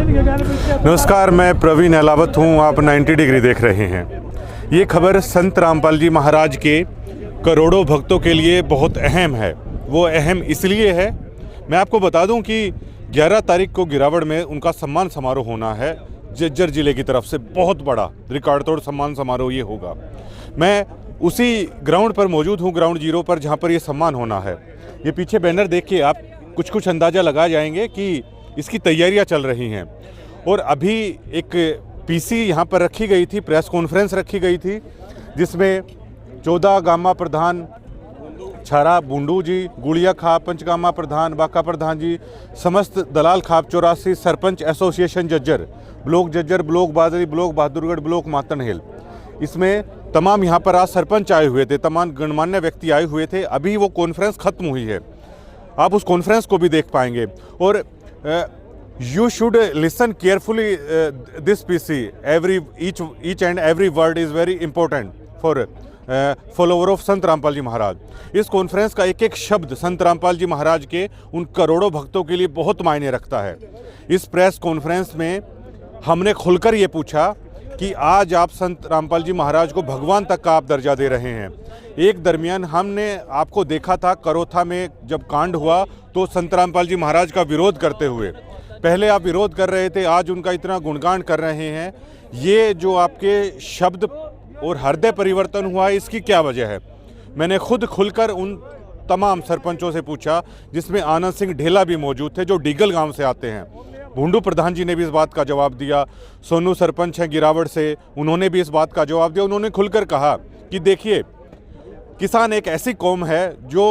नमस्कार, मैं प्रवीण अहलावत हूँ। आप 90 डिग्री देख रहे हैं। ये खबर संत रामपाल जी महाराज के करोड़ों भक्तों के लिए बहुत अहम है। वो अहम इसलिए है, मैं आपको बता दूं कि 11 तारीख को गिरावड़ में उनका सम्मान समारोह होना है। जज्जर जिले की तरफ से बहुत बड़ा रिकॉर्ड तोड़ सम्मान समारोह ये होगा। मैं उसी ग्राउंड पर मौजूद हूँ, ग्राउंड जीरो पर, जहाँ पर ये सम्मान होना है। ये पीछे बैनर देख के आप कुछ अंदाज़ा लगा जाएंगे कि इसकी तैयारियां चल रही हैं। और अभी एक पीसी यहाँ पर रखी गई थी, प्रेस कॉन्फ्रेंस रखी गई थी, जिसमें 14 गामा प्रधान छारा बुंडू जी, गुड़िया खाप पंचगामा प्रधान बाका प्रधान जी, समस्त दलाल खाप 84 सरपंच एसोसिएशन जज्जर, ब्लॉक बादरी, ब्लॉक बहादुरगढ़, ब्लॉक मातनहेल, इसमें तमाम यहाँ पर आज सरपंच आए हुए थे, तमाम गणमान्य व्यक्ति आए हुए थे। अभी वो कॉन्फ्रेंस ख़त्म हुई है, आप उस कॉन्फ्रेंस को भी देख पाएंगे। और you should listen carefully this PC. Each and every word is very important for follower of संत रामपाल जी महाराज। इस कॉन्फ्रेंस का एक एक शब्द संत रामपाल जी महाराज के उन करोड़ों भक्तों के लिए बहुत मायने रखता है। इस प्रेस कॉन्फ्रेंस में हमने खुलकर ये पूछा कि आज आप संत रामपाल जी महाराज को भगवान तक का आप दर्जा दे रहे हैं। एक दरमियान हमने आपको देखा था करोथा में जब कांड हुआ तो संत रामपाल जी महाराज का विरोध करते हुए, पहले आप विरोध कर रहे थे, आज उनका इतना गुणगान कर रहे हैं। ये जो आपके शब्द और हृदय परिवर्तन हुआ है, इसकी क्या वजह है? मैंने खुद खुलकर उन तमाम सरपंचों से पूछा, जिसमें आनंद सिंह ढेला भी मौजूद थे जो डीगल गांव से आते हैं। भूंडू प्रधान जी ने भी इस बात का जवाब दिया। सोनू सरपंच हैं गिरावड़ से, उन्होंने भी इस बात का जवाब दिया। उन्होंने खुलकर कहा कि देखिए, किसान एक ऐसी कौम है जो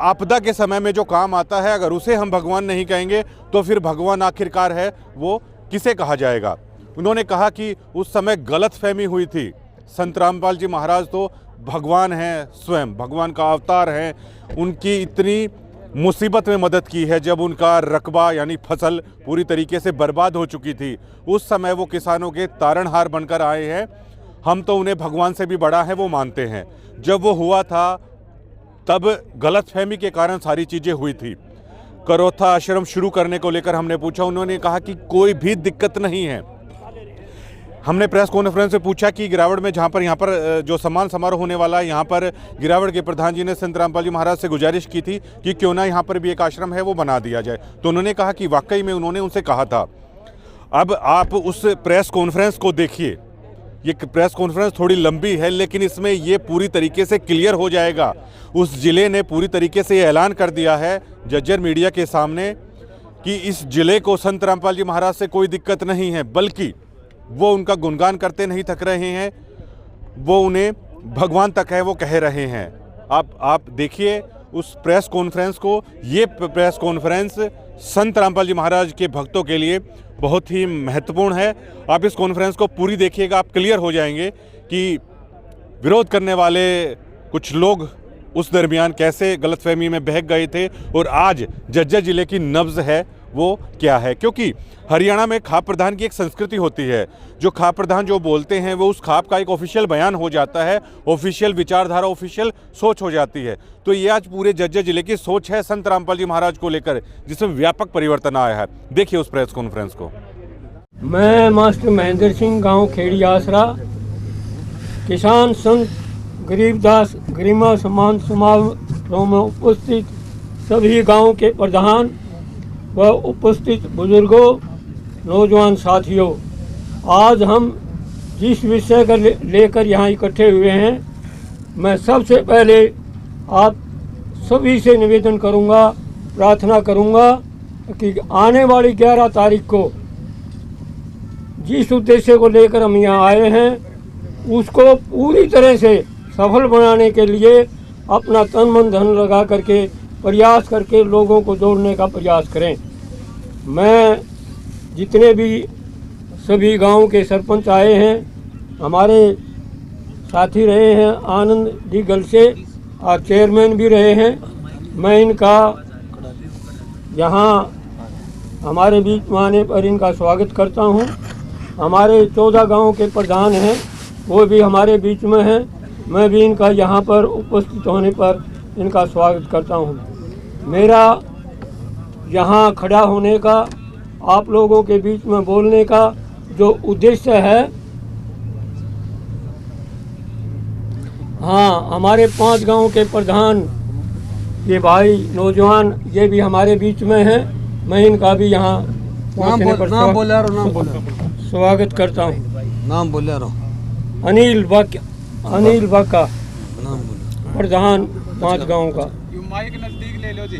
आपदा के समय में जो काम आता है, अगर उसे हम भगवान नहीं कहेंगे तो फिर भगवान आखिरकार है वो किसे कहा जाएगा। उन्होंने कहा कि उस समय गलतफहमी हुई थी। संत रामपाल जी महाराज तो भगवान हैं, स्वयं भगवान का अवतार हैं। उनकी इतनी मुसीबत में मदद की है जब उनका रकबा यानी फसल पूरी तरीके से बर्बाद हो चुकी थी। उस समय वो किसानों के तारणहार बनकर आए हैं। हम तो उन्हें भगवान से भी बड़ा है वो मानते हैं। जब वो हुआ था तब गलतफहमी के कारण सारी चीज़ें हुई थी। करोथा आश्रम शुरू करने को लेकर हमने पूछा, उन्होंने कहा कि कोई भी दिक्कत नहीं है। हमने प्रेस कॉन्फ्रेंस में पूछा कि गिरावड़ में जहाँ पर जो सम्मान समारोह होने वाला है, यहाँ पर गिरावड़ के प्रधान जी ने संत रामपाल जी महाराज से गुजारिश की थी कि क्यों ना यहाँ पर भी एक आश्रम है वो बना दिया जाए। तो उन्होंने कहा कि वाकई में उन्होंने उनसे कहा था। अब आप उस प्रेस कॉन्फ्रेंस को देखिए। ये प्रेस कॉन्फ्रेंस थोड़ी लंबी है, लेकिन इसमें ये पूरी तरीके से क्लियर हो जाएगा। उस ज़िले ने पूरी तरीके से ये ऐलान कर दिया है जज्जर मीडिया के सामने कि इस ज़िले को संत रामपाल जी महाराज से कोई दिक्कत नहीं है, बल्कि वो उनका गुणगान करते नहीं थक रहे हैं, वो उन्हें भगवान तक है वो कह रहे हैं। आप देखिए उस प्रेस कॉन्फ्रेंस को। ये प्रेस कॉन्फ्रेंस संत रामपाल जी महाराज के भक्तों के लिए बहुत ही महत्वपूर्ण है। आप इस कॉन्फ्रेंस को पूरी देखिएगा, आप क्लियर हो जाएंगे कि विरोध करने वाले कुछ लोग उस दरमियान कैसे गलतफहमी में बहक गए थे और आज जज्जर जिले की नब्ज़ है वो क्या है। क्योंकि हरियाणा में खाप प्रधान की एक संस्कृति होती है। जो खाप प्रधान जो बोलते हैं वो उस खाप का एक ऑफिशियल बयान हो जाता है, ऑफिशियल विचारधारा, ऑफिशियल सोच हो जाती है। तो ये आज पूरे जज्जर जिले की सोच है संत रामपाल जी महाराज को लेकर, जिसमें व्यापक परिवर्तन आया है। देखिए उस प्रेस कॉन्फ्रेंस को। मैं मास्टर महेंद्र सिंह, गांव खेड़ी आसरा, किसान संत गरीबदास गरिमा सम्मान समारोह में उपस्थित सभी गांव के प्रधान व उपस्थित बुजुर्गों, नौजवान साथियों, आज हम जिस विषय को लेकर यहाँ इकट्ठे हुए हैं, मैं सबसे पहले आप सभी से निवेदन करूँगा, प्रार्थना करूँगा कि आने वाली 11 तारीख को जिस उद्देश्य को लेकर हम यहाँ आए हैं उसको पूरी तरह से सफल बनाने के लिए अपना तन मन धन लगा करके प्रयास करके लोगों को जोड़ने का प्रयास करें। मैं जितने भी सभी गांव के सरपंच आए हैं, हमारे साथी रहे हैं, आनंद डीगल से और चेयरमैन भी रहे हैं, मैं इनका यहाँ हमारे बीच में आने पर इनका स्वागत करता हूँ। हमारे 14 गांव के प्रधान हैं, वो भी हमारे बीच में हैं। मैं भी इनका यहाँ पर उपस्थित होने पर इनका स्वागत करता हूँ। मेरा यहाँ खड़ा होने का आप लोगों के बीच में बोलने का जो उद्देश्य है, हाँ, हमारे 5 गांव के प्रधान ये भाई नौजवान ये भी हमारे बीच में हैं। मैं इनका भी यहाँ पहुँचने पर स्वागत करता हूँ। नाम बोले रहो। अनिल बाका प्रधान 5 गांव का। माइक नजदीक ले लो जी,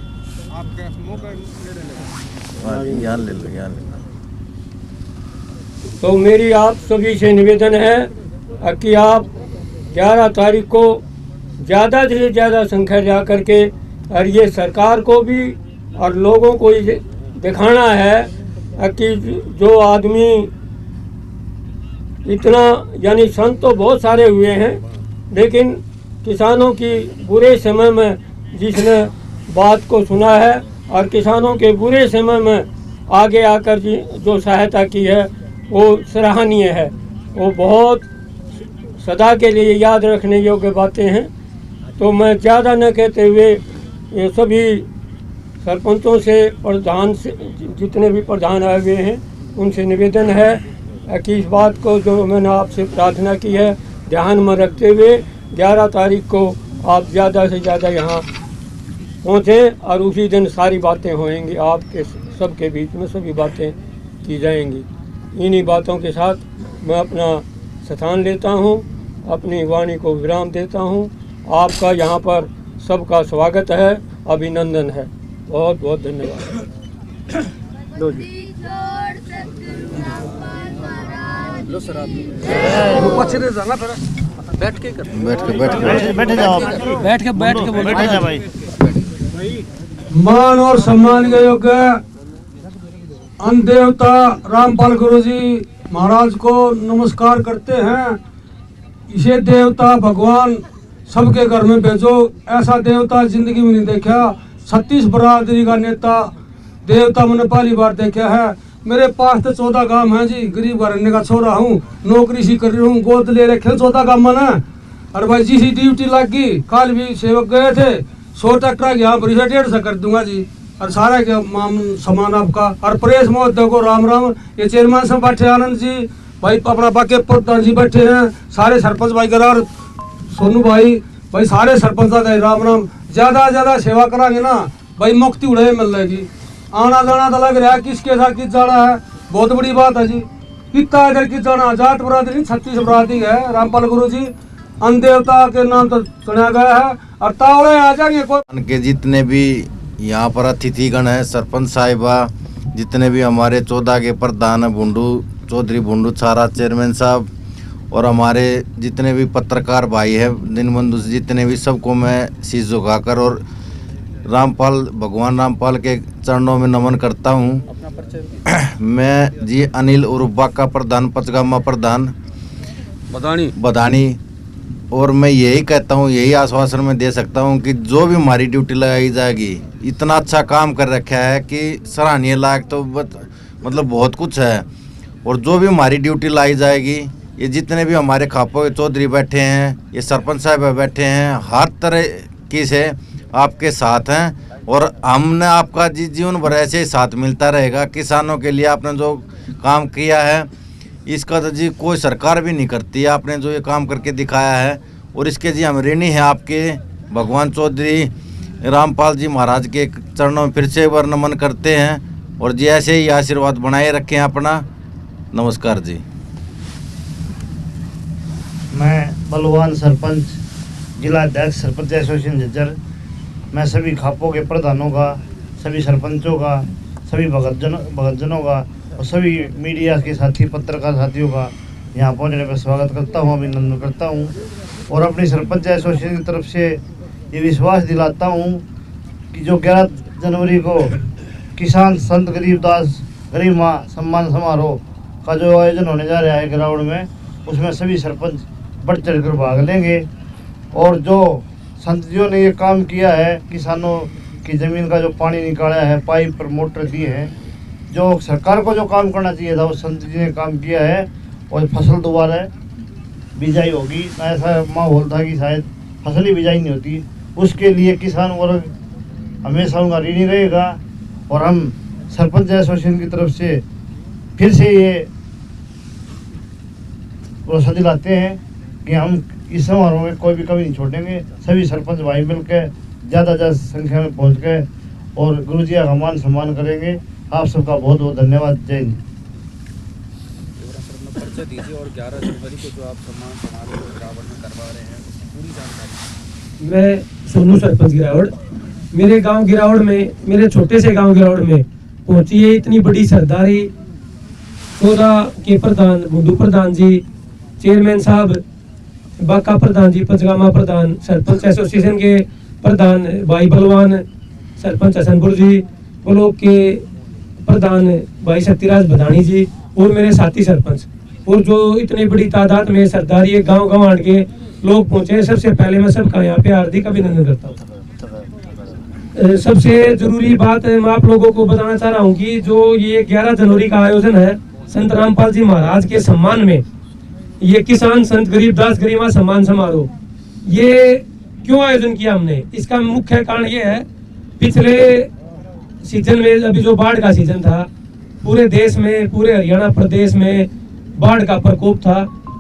आपके मुंह पर यहाँ ले लो। तो मेरी आप सभी से निवेदन है कि आप 11 तारीख को ज़्यादा से ज़्यादा संख्या जा करके, और ये सरकार को भी और लोगों को ये दिखाना है कि जो आदमी इतना, यानी संत तो बहुत सारे हुए हैं, लेकिन किसानों की बुरे समय में जिसने बात को सुना है और किसानों के बुरे समय में आगे आकर जो सहायता की है वो सराहनीय है। वो बहुत सदा के लिए याद रखने योग्य बातें हैं। तो मैं ज़्यादा न कहते हुए ये सभी सरपंचों से, प्रधान से, जितने भी प्रधान आए हुए हैं उनसे निवेदन है कि इस बात को जो मैंने आपसे प्रार्थना की है ध्यान में रखते हुए 11 तारीख को आप ज़्यादा से ज़्यादा यहाँ पहुँचें और उसी दिन सारी बातें होएंगी, आपके सबके बीच में सभी बातें की जाएंगी। इन्हीं बातों के साथ मैं अपना स्थान लेता हूँ, अपनी वाणी को विराम देता हूँ। आपका यहाँ पर सबका स्वागत है, अभिनंदन है। बहुत बहुत धन्यवाद। लो जी। लो सर, आप पछरे जाना फिर बैठ के बोलो भाई। मान और सम्मान के योग्य अन्न देवता रामपाल गुरु जी महाराज को नमस्कार करते हैं। इसे देवता भगवान सबके घर में भेजो, ऐसा देवता जिंदगी में नहीं देखा। 36 बरादरी का नेता देवता मैंने पहली बार देखा है। मेरे पास तो 14 गांव हैं जी, गरीब घराने का छोरा हूँ, नौकरी सी कर रही हूँ, गोद ले रखे 14 गांव मैंने। और भाई जी सी ड्यूटी लग गई, कल भी सेवक गए थे, 100 ट्रैक्टर यहाँ पर 150 कर दूंगा जी। और सारा के सामान आपका। और प्रेस महोदय को राम राम। ये चेयरमैन साहब बैठे आनंद जी भाई, अपना बाकी प्रधान जी बैठे हैं, सारे सरपंच भाई और सोनू भाई सारे सरपंच का राम राम। ज्यादा सेवा करांगे ना भाई, मुक्ति उड़े मिल जाएगी। आना जाना तो लग रहा है किसके साथ किस जाना है, बहुत बड़ी बात है जी। कितना इधर किस जाना, जाट बरादरी 36 बरादरी है। रामपाल गुरु जी अन्न देवता के नाम तो सुना गया है। और तावड़े आ जाएंगे के जितने भी यहाँ पर अतिथिगण है, सरपंच साहिबा, जितने भी हमारे 14 के प्रधान है, चौधरी भुंडू छारा चेयरमैन साहब, और हमारे जितने भी पत्रकार भाई हैं, दीनबंधु जितने भी, सबको मैं शीश झुकाकर और भगवान रामपाल के चरणों में नमन करता हूँ। मैं जी अनिल उर्बा का प्रधान, पचगामा प्रधान बदानी। और मैं यही कहता हूँ, यही आश्वासन मैं दे सकता हूँ कि जो भी हमारी ड्यूटी लगाई जाएगी, इतना अच्छा काम कर रखा है कि सराहनीय लायक तो मतलब बहुत कुछ है। और जो भी हमारी ड्यूटी लाई जाएगी, ये जितने भी हमारे खापो के चौधरी बैठे हैं, ये सरपंच साहब बैठे हैं, हर तरह की से आपके साथ हैं। और हमने आपका जीवन भर ऐसे ही साथ मिलता रहेगा। किसानों के लिए आपने जो काम किया है, इसका तो जी कोई सरकार भी नहीं करती है। आपने जो ये काम करके दिखाया है, और इसके जी हम ऋणी हैं आपके। भगवान चौधरी रामपाल जी महाराज के चरणों में फिर से एक बार नमन करते हैं। और जी ऐसे ही आशीर्वाद बनाए रखें अपना। नमस्कार जी। मैं बलवान सरपंच, जिला अध्यक्ष सरपंच एसोसिएशन झज्जर। मैं सभी खापों के प्रधानों का, सभी सरपंचों का, सभी भगतजनों का और सभी मीडिया के साथी, पत्रकार साथियों का यहाँ पहुँचने पर स्वागत करता हूँ, अभिनंदन करता हूँ। और अपनी सरपंच एसोसिएशन की तरफ से ये विश्वास दिलाता हूँ कि जो 11 जनवरी को किसान संत गरीबदास गरिमा सम्मान समारोह का जो आयोजन होने जा रहा है ग्राउंड में, उसमें सभी सरपंच बढ़ चढ़ कर भाग लेंगे। और जो संत जियों ने ये काम किया है, किसानों की ज़मीन का जो पानी निकाला है, पाइप पर मोटर दिए हैं, जो सरकार को जो काम करना चाहिए था वो संत जी ने काम किया है। और फसल दोबारा बिजाई होगी, ऐसा माहौल था कि शायद फसल ही बिजाई नहीं होती। उसके लिए किसान वर्ग हमेशा उनका ऋणी रहेगा। और हम सरपंच एसोसिएशन की तरफ से फिर से ये भरोसा दिलाते हैं कि हम इस समारोह में कोई भी कमी नहीं छोड़ेंगे। सभी सरपंच भाई मिलकर ज़्यादा संख्या में पहुँच के और गुरुजी का मान सम्मान करेंगे। आप सबका बहुत बहुत धन्यवाद। जय हिंद। परिचय दीजिए और 11 जनवरी को जो आप सम्मान समारोह गिरावड़ में करवा रहे हैं उसकी पूरी जानकारी। मैं सोनू सरपंच गिरावड़, मेरे गांव गिरावड़ में, मेरे छोटे से गांव गिरावड़ में पहुंची है इतनी बड़ी सरदारी। 14 के प्रधान गुड्डू प्रधान जी, चेयरमैन साहब बाका प्रधान जी, पंचगामा प्रधान, सरपंच एसोसिएशन के प्रधान भाई बलवान, सरपंच हसनपुर जी, ब्लॉक के प्रधान भाई सत्यराज बदानी जी और मेरे साथी सरपंच, और जो इतनी बड़ी तादाद में सरदारी है गांव गांव आड़ के लोग पहुंचे। सबसे पहले मैं सबका यहाँ पे हार्दिक अभिनंदन करता हूँ। सबसे जरूरी बात मैं आप लोगों को बताना चाह रहा हूँ कि जो ये 11 जनवरी का आयोजन है संत रामपाल जी महाराज के सम्मान में, ये किसान संत गरीबदास गरिमा सम्मान समारोह, ये क्यों आयोजन किया हमने, इसका मुख्य कारण ये है, पिछले सीजन में अभी जो बाढ़ का सीजन था पूरे देश में, पूरे हरियाणा प्रदेश में बाढ़ का प्रकोप था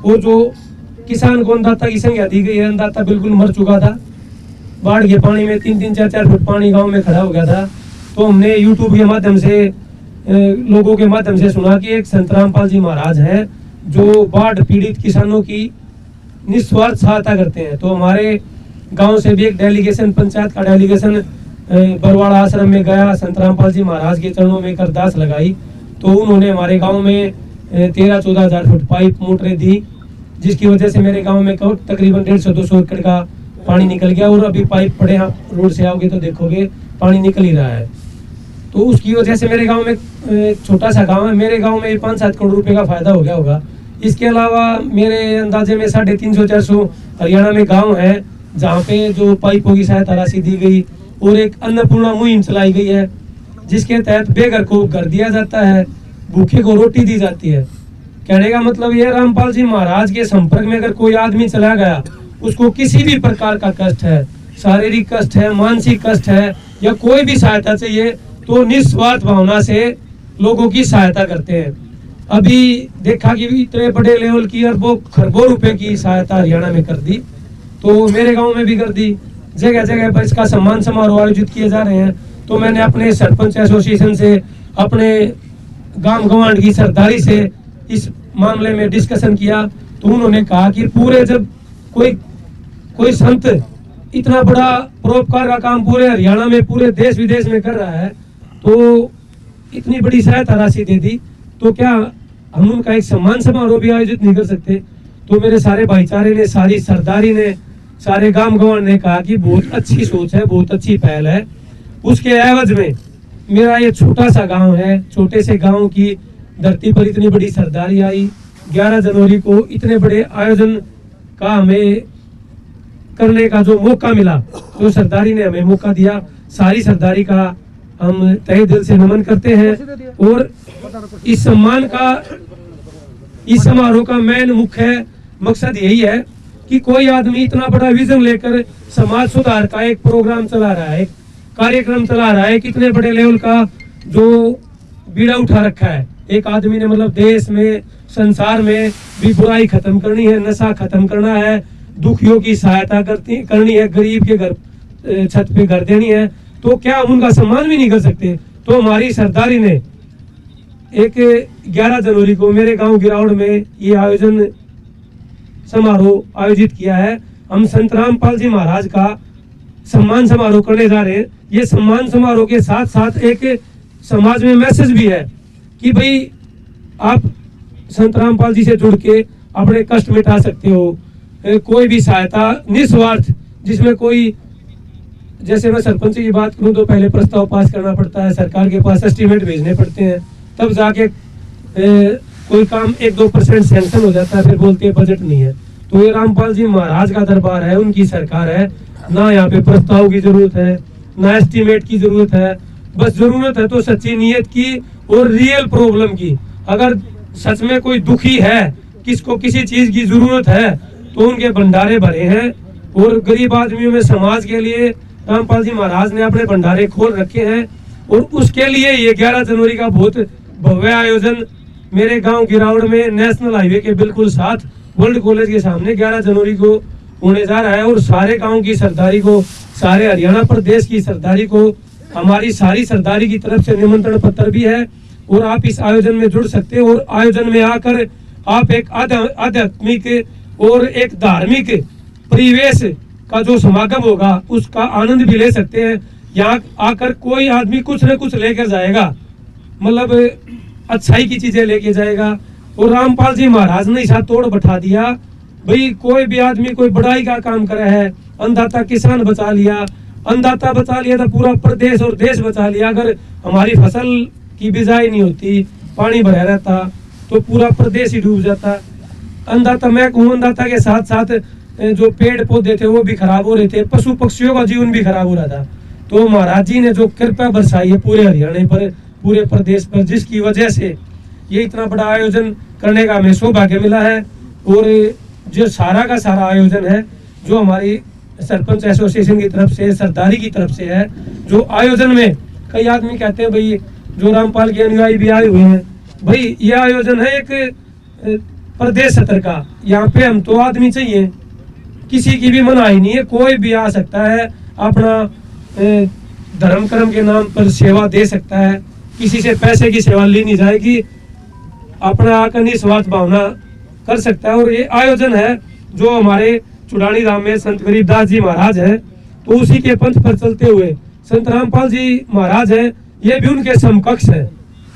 और जो किसान को अन्नदाता की संज्ञा दी गई है, अन्नदाता बिल्कुल मर चुका था। बाढ़ के पानी में 3-3, 4-4 फुट पानी गांव में खड़ा हो गया था। तो हमने यूट्यूब के माध्यम से लोगों के माध्यम से सुना कि एक संत रामपाल जी महाराज हैं जो बाढ़ पीड़ित किसानों की निस्वार्थ सहायता करते हैं। तो हमारे गांव से भी एक डेलीगेशन, पंचायत का डेलीगेशन बरवाड़ा आश्रम में गया, संत रामपाल जी महाराज के चरणों में एक अरदास लगाई। तो उन्होंने हमारे गांव में 13-14 हज़ार फुट पाइप मोटरें दी, जिसकी वजह से मेरे गांव में तकरीबन 150-200 एकड़ का पानी निकल गया। और अभी पाइप पड़े, आप रोड से आओगे तो देखोगे पानी निकल ही रहा है। तो उसकी वजह से मेरे गांव में, छोटा सा गांव है, मेरे गांव में 5-7 करोड़ रुपए का फायदा हो गया होगा। इसके अलावा मेरे अंदाजे में 350-400 हरियाणा में गाँव है जहाँ पे जो पाइपों की सहायता राशि दी गई और एक अन्नपूर्णा मुहिम चलाई गई है, जिसके तहत बेघर को घर दिया जाता है, भूखे को रोटी दी जाती है। कहने का मतलब ये, रामपाल जी महाराज के संपर्क में अगर कोई आदमी चला गया, उसको किसी भी प्रकार का कष्ट है, शारीरिक कष्ट है, मानसिक कष्ट है या कोई भी सहायता चाहिए, तो निस्वार्थ भावना से लोगों की सहायता करते हैं। अभी देखा कि इतने बड़े लेवल की अरबों खरबों रुपए की सहायता हरियाणा में कर दी, तो मेरे गाँव में भी कर दी। जगह जगह पर इसका सम्मान समारोह आयोजित किए जा रहे हैं। तो मैंने अपने सरपंच एसोसिएशन से, अपने गांव गवांड की सरदारी से इस मामले में डिस्कशन किया। तो उन्होंने कहा कि पूरे जब कोई संत इतना बड़ा परोपकार का काम पूरे हरियाणा में, पूरे देश विदेश में कर रहा है, तो इतनी बड़ी सहायता राशि दे दी, तो क्या हम उनका एक सम्मान समारोह भी आयोजित नहीं कर सकते? तो मेरे सारे भाईचारे ने, सारी सरदारी ने, सारे गांव गवान ने कहा कि बहुत अच्छी सोच है, बहुत अच्छी पहल है। उसके एवज में मेरा ये छोटा सा गांव है, छोटे से गांव की धरती पर इतनी बड़ी सरदारी आई। 11 जनवरी को इतने बड़े आयोजन का हमें करने का जो मौका मिला, जो सरदारी ने हमें मौका दिया, सारी सरदारी का हम तहे दिल से नमन करते हैं। और इस सम्मान का, इस समारोह का मेन मुख्य मकसद यही है कि कोई आदमी इतना बड़ा विजन लेकर समाज सुधार का एक प्रोग्राम चला रहा है, कार्यक्रम चला रहा है, कितने बड़े लेवल का जो बीड़ा उठा रखा है एक आदमी ने, मतलब देश में, संसार में भी बुराई खत्म करनी है, नशा खत्म करना है, दुखियों की सहायता करनी है, गरीब के घर छत पे घर देनी है, तो क्या हम उनका सम्मान भी नहीं कर सकते? तो हमारी सरदारी ने एक 11 जनवरी को मेरे गांव गिरावड़ में ये आयोजन समारोह आयोजित किया है। हम संत रामपाल जी महाराज का सम्मान समारोह करने जा रहे हैं। ये सम्मान समारोह के साथ साथ एक समाज में मैसेज भी है कि भाई आप संत रामपाल जी से जुड़ के अपने कष्ट मिटा सकते हो। कोई भी सहायता निस्वार्थ, जिसमें कोई, जैसे मैं सरपंच की बात करूं तो पहले प्रस्ताव पास करना पड़ता है, सरकार के पास एस्टीमेट भेजने पड़ते हैं, तब जाके कोई काम 1-2% सैंक्शन हो जाता है, फिर बोलते हैं बजट नहीं है। तो ये रामपाल जी महाराज का दरबार है, उनकी सरकार है, ना यहाँ पे प्रस्ताव की जरूरत है, ना एस्टीमेट की जरूरत है, बस जरूरत है तो सच्ची नीयत की और रियल प्रॉब्लम की। अगर सच में कोई दुखी है, किसको किसी चीज की जरूरत है, तो उनके भंडारे भरे हैं। और गरीब आदमियों में समाज के लिए रामपाल जी महाराज ने अपने भंडारे खोल रखे हैं। और उसके लिए ये 11 जनवरी का बहुत भव्य आयोजन मेरे गांव गिरावड़ में नेशनल हाईवे के बिल्कुल साथ वर्ल्ड कॉलेज के सामने 11 जनवरी को होने जा रहा है। और सारे गांव की सरदारी को, सारे हरियाणा प्रदेश की सरदारी को, हमारी सारी सरदारी की तरफ से निमंत्रण पत्र भी है और आप इस आयोजन में जुड़ सकते हैं। और आयोजन में आकर आप एक आध्यात्मिक और एक धार्मिक परिवेश का जो समागम होगा उसका आनंद भी ले सकते हैं। यहाँ आकर कोई आदमी कुछ न कुछ लेकर जाएगा, मतलब अच्छाई की चीजें लेके जाएगा। और रामपाल जी महाराज ने ऐसा तोड़ बैठा दिया, भाई कोई भी आदमी कोई बड़ाई का काम करे है, अन्नदाता किसान बचा लिया, अन्नदाता बचा लिया तो पूरा प्रदेश और देश बचा लिया। अगर हमारी फसल की बिजाई नहीं होती, पानी भरा रहता तो पूरा प्रदेश ही डूब जाता। अन्नदाता, मैं कहूँ अन्नदाता के साथ साथ जो पेड़ पौधे थे वो भी खराब हो रहे थे, पशु पक्षियों का जीवन भी खराब हो रहा था। तो महाराज जी ने जो कृपा बरसाई है पूरे हरियाणा पर, पूरे प्रदेश पर, जिसकी वजह से ये इतना बड़ा आयोजन करने का हमें सौभाग्य मिला है। और जो सारा का सारा आयोजन है जो हमारी सरपंच एसोसिएशन की तरफ से, सरदारी की तरफ से है, जो आयोजन में कई आदमी कहते हैं भाई जो रामपाल के अनुयायी भी आए हुए हैं, भाई ये आयोजन है एक प्रदेश स्तर का, यहाँ पे हम तो आदमी चाहिए, किसी की भी मनाही नहीं है, कोई भी आ सकता है, अपना धर्म कर्म के नाम पर सेवा दे सकता है, किसी से पैसे की सेवा ली नहीं जाएगी, अपना आकर निस्वार्थ भावना कर सकता है। और ये आयोजन है जो हमारे चुड़ानी धाम में संत गरीबदास जी महाराज हैं, तो उसी के पंथ पर चलते हुए संत रामपाल जी महाराज हैं, ये भी उनके समकक्ष है।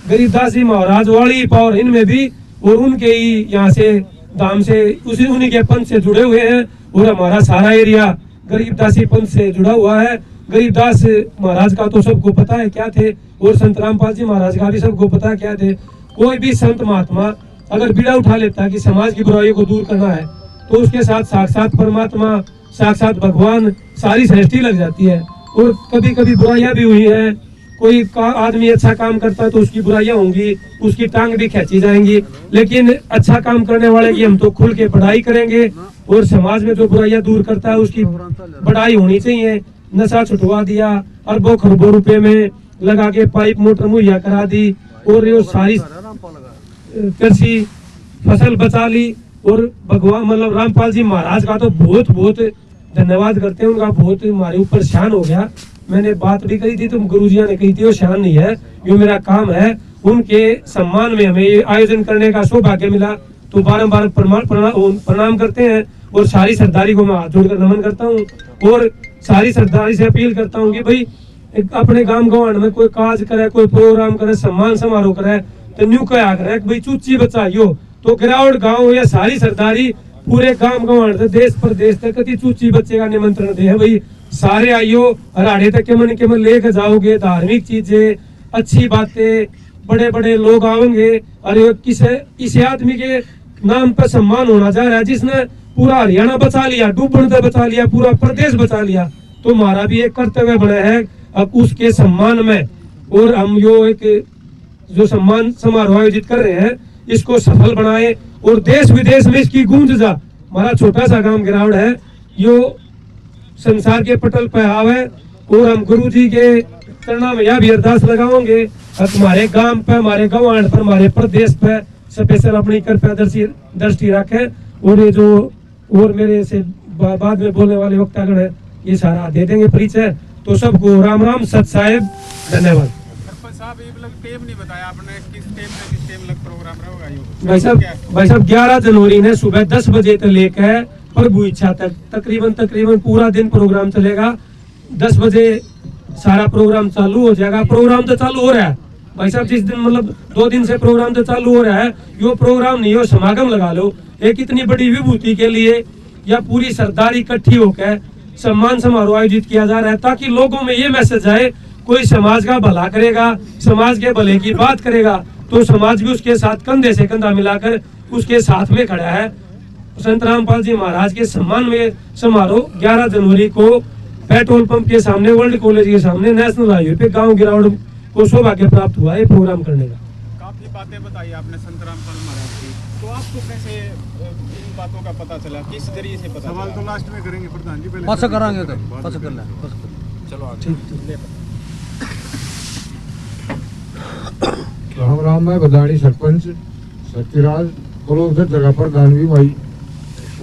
गरीबदास जी महाराज वाली पावर इनमें भी, और उनके ही यहाँ से धाम से उसी उन्हीं के पंथ से जुड़े हुए हैं। और हमारा सारा एरिया गरीबदासी पंथ से जुड़ा हुआ है। गरीबदास महाराज का तो सबको पता है क्या थे, और संत रामपाल जी महाराज का भी सबको पता है क्या थे। कोई भी संत महात्मा अगर बीड़ा उठा लेता है कि समाज की बुराइयों को दूर करना है, तो उसके साथ साक्षात परमात्मा, साक्षात भगवान, सारी सृष्टि लग जाती है। और कभी कभी बुराइयां भी हुई हैं, कोई आदमी अच्छा काम करता है तो उसकी बुराइयां होंगी, उसकी टांग भी खींची जाएंगी, लेकिन अच्छा काम करने वाले की हम तो खुल के बड़ाई करेंगे। और समाज में जो बुराइयां दूर करता है उसकी बड़ाई होनी चाहिए। नशा छुटवा दिया, अरबों खरबों रुपए में लगा के पाइप मोटर मुहैया करा दी, और ये सारी कृषि फसल बचा ली। और भगवान मतलब रामपाल जी महाराज का तो बहुत बहुत धन्यवाद करते हैं, उनका बहुत हमारे ऊपर शान हो गया। मैंने बात भी कही थी तो गुरुजिया ने कही थी वो शान नहीं है, ये मेरा काम है। उनके सम्मान में हमें ये आयोजन करने का सौभाग्य मिला, तो बारंबार प्रणाम करते हैं। और सारी सरदारी को मैं हाथ जोड़कर नमन करता हूँ, और सारी सरदारी से अपील करता हूँ कि भाई अपने गांव गवांड में कोई काज करे, कोई प्रोग्राम करे, सम्मान समारोह करे, तो न्यू क्या करे भाई चूची बचाइयो। तो गिरावड़ गांव या सारी सरदारी पूरे गांव गवांड से देश प्रदेश तक कति चूची बच्चे का निमंत्रण दे है भाई, सारे आइयो, हराड़े तक के मन लेकर जाओगे, धार्मिक चीजें, अच्छी बातें, बड़े बड़े लोग आएंगे। अरे किसी आदमी के नाम पर सम्मान होना जा रहा है जिसने पूरा हरियाणा बचा लिया, डूबने से बचा लिया, पूरा प्रदेश बचा लिया। तो हमारा भी एक कर्तव्य बना है अब उसके सम्मान में, और हम यो एक जो सम्मान समारोह आयोजित कर रहे हैं इसको सफल बनाए और देश विदेश में इसकी गूंज जा। हमारा छोटा सा गांव गिरावड़ है, यो संसार के पटल पे आवे, और हम गुरु जी के चरणों में यह भी अरदास लगाओगे तुम्हारे गांव पे, हमारे गवांड पर, हमारे प्रदेश पे स्पेशल अपनी कृपया दृष्टि रखे। और ये जो और मेरे से बाद में बोलने वाले वक्तागण है ये सारा दे देंगे परिचय। तो सबको राम राम, सत साहेब, धन्यवाद। साहब ये टेम नहीं बताया आपने, किस टेम लग प्रोग्राम रहेगा? भाई साहब 11 जनवरी ने सुबह 10 बजे से लेकर प्रभु इच्छा तक तकरीबन पूरा दिन प्रोग्राम चलेगा। 10 बजे सारा प्रोग्राम चालू हो जाएगा। प्रोग्राम तो चालू हो रहा है भाई साहब, जिस दिन मतलब 2 दिन से प्रोग्राम तो चालू हो रहा है, यो प्रोग्राम नहीं हो समागम लगा लो। एक इतनी बड़ी विभूति के लिए या पूरी सरदारी इकट्ठी होकर सम्मान समारोह आयोजित किया जा रहा है, ताकि लोगों में ये मैसेज आए कोई समाज का भला करेगा, समाज के भले की बात करेगा, तो समाज भी उसके साथ कंधे से कंधा मिलाकर उसके साथ में खड़ा है। संत रामपाल जी महाराज के सम्मान में समारोह 11 जनवरी को पेट्रोल पंप के सामने, वर्ल्ड कॉलेज के सामने, नेशनल हाईवे पे गांव गिरावड़ को सौभाग्य प्राप्त हुआ है प्रोग्राम करने का। काफी बातें बताई आपने संत रामपाल महाराज की, तो आपको कैसे इन बातों का पता चला, किस जरिए से पता? सवाल तो लास्ट में करेंगे प्रधान जी, पहले पास करांगे तो पास कर ले, चलो ठीक। राम राम। मैं बदाणी सरपंच सत्यराज ब्लॉक से जगह पर दानवी भाई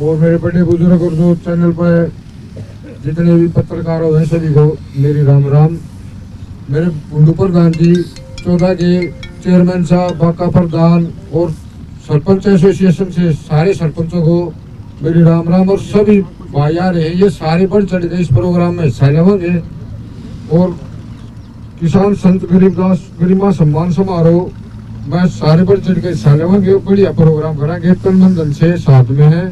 और मेरे बड़े बुजुर्ग और जो चैनल पर जितने भी पत्रकार हैं सभी को मेरी राम राम। मेरे गुंडू प्रधान जी 14 के चेयरमैन साहब, बाका प्रधान और सरपंच एसोसिएशन से सारे सरपंचों को मेरी राम राम। और सभी भाई आ रहे हैं, ये सारे बढ़ चढ़ के इस प्रोग्राम में हिस्सा लेंगे। और किसान संत गरीबदास गरिमा सम्मान समारोह में सारे बढ़ चढ़ के हिस्सा लेंगे। बढ़िया प्रोग्राम करेंगे, तन मन धन से साथ में है।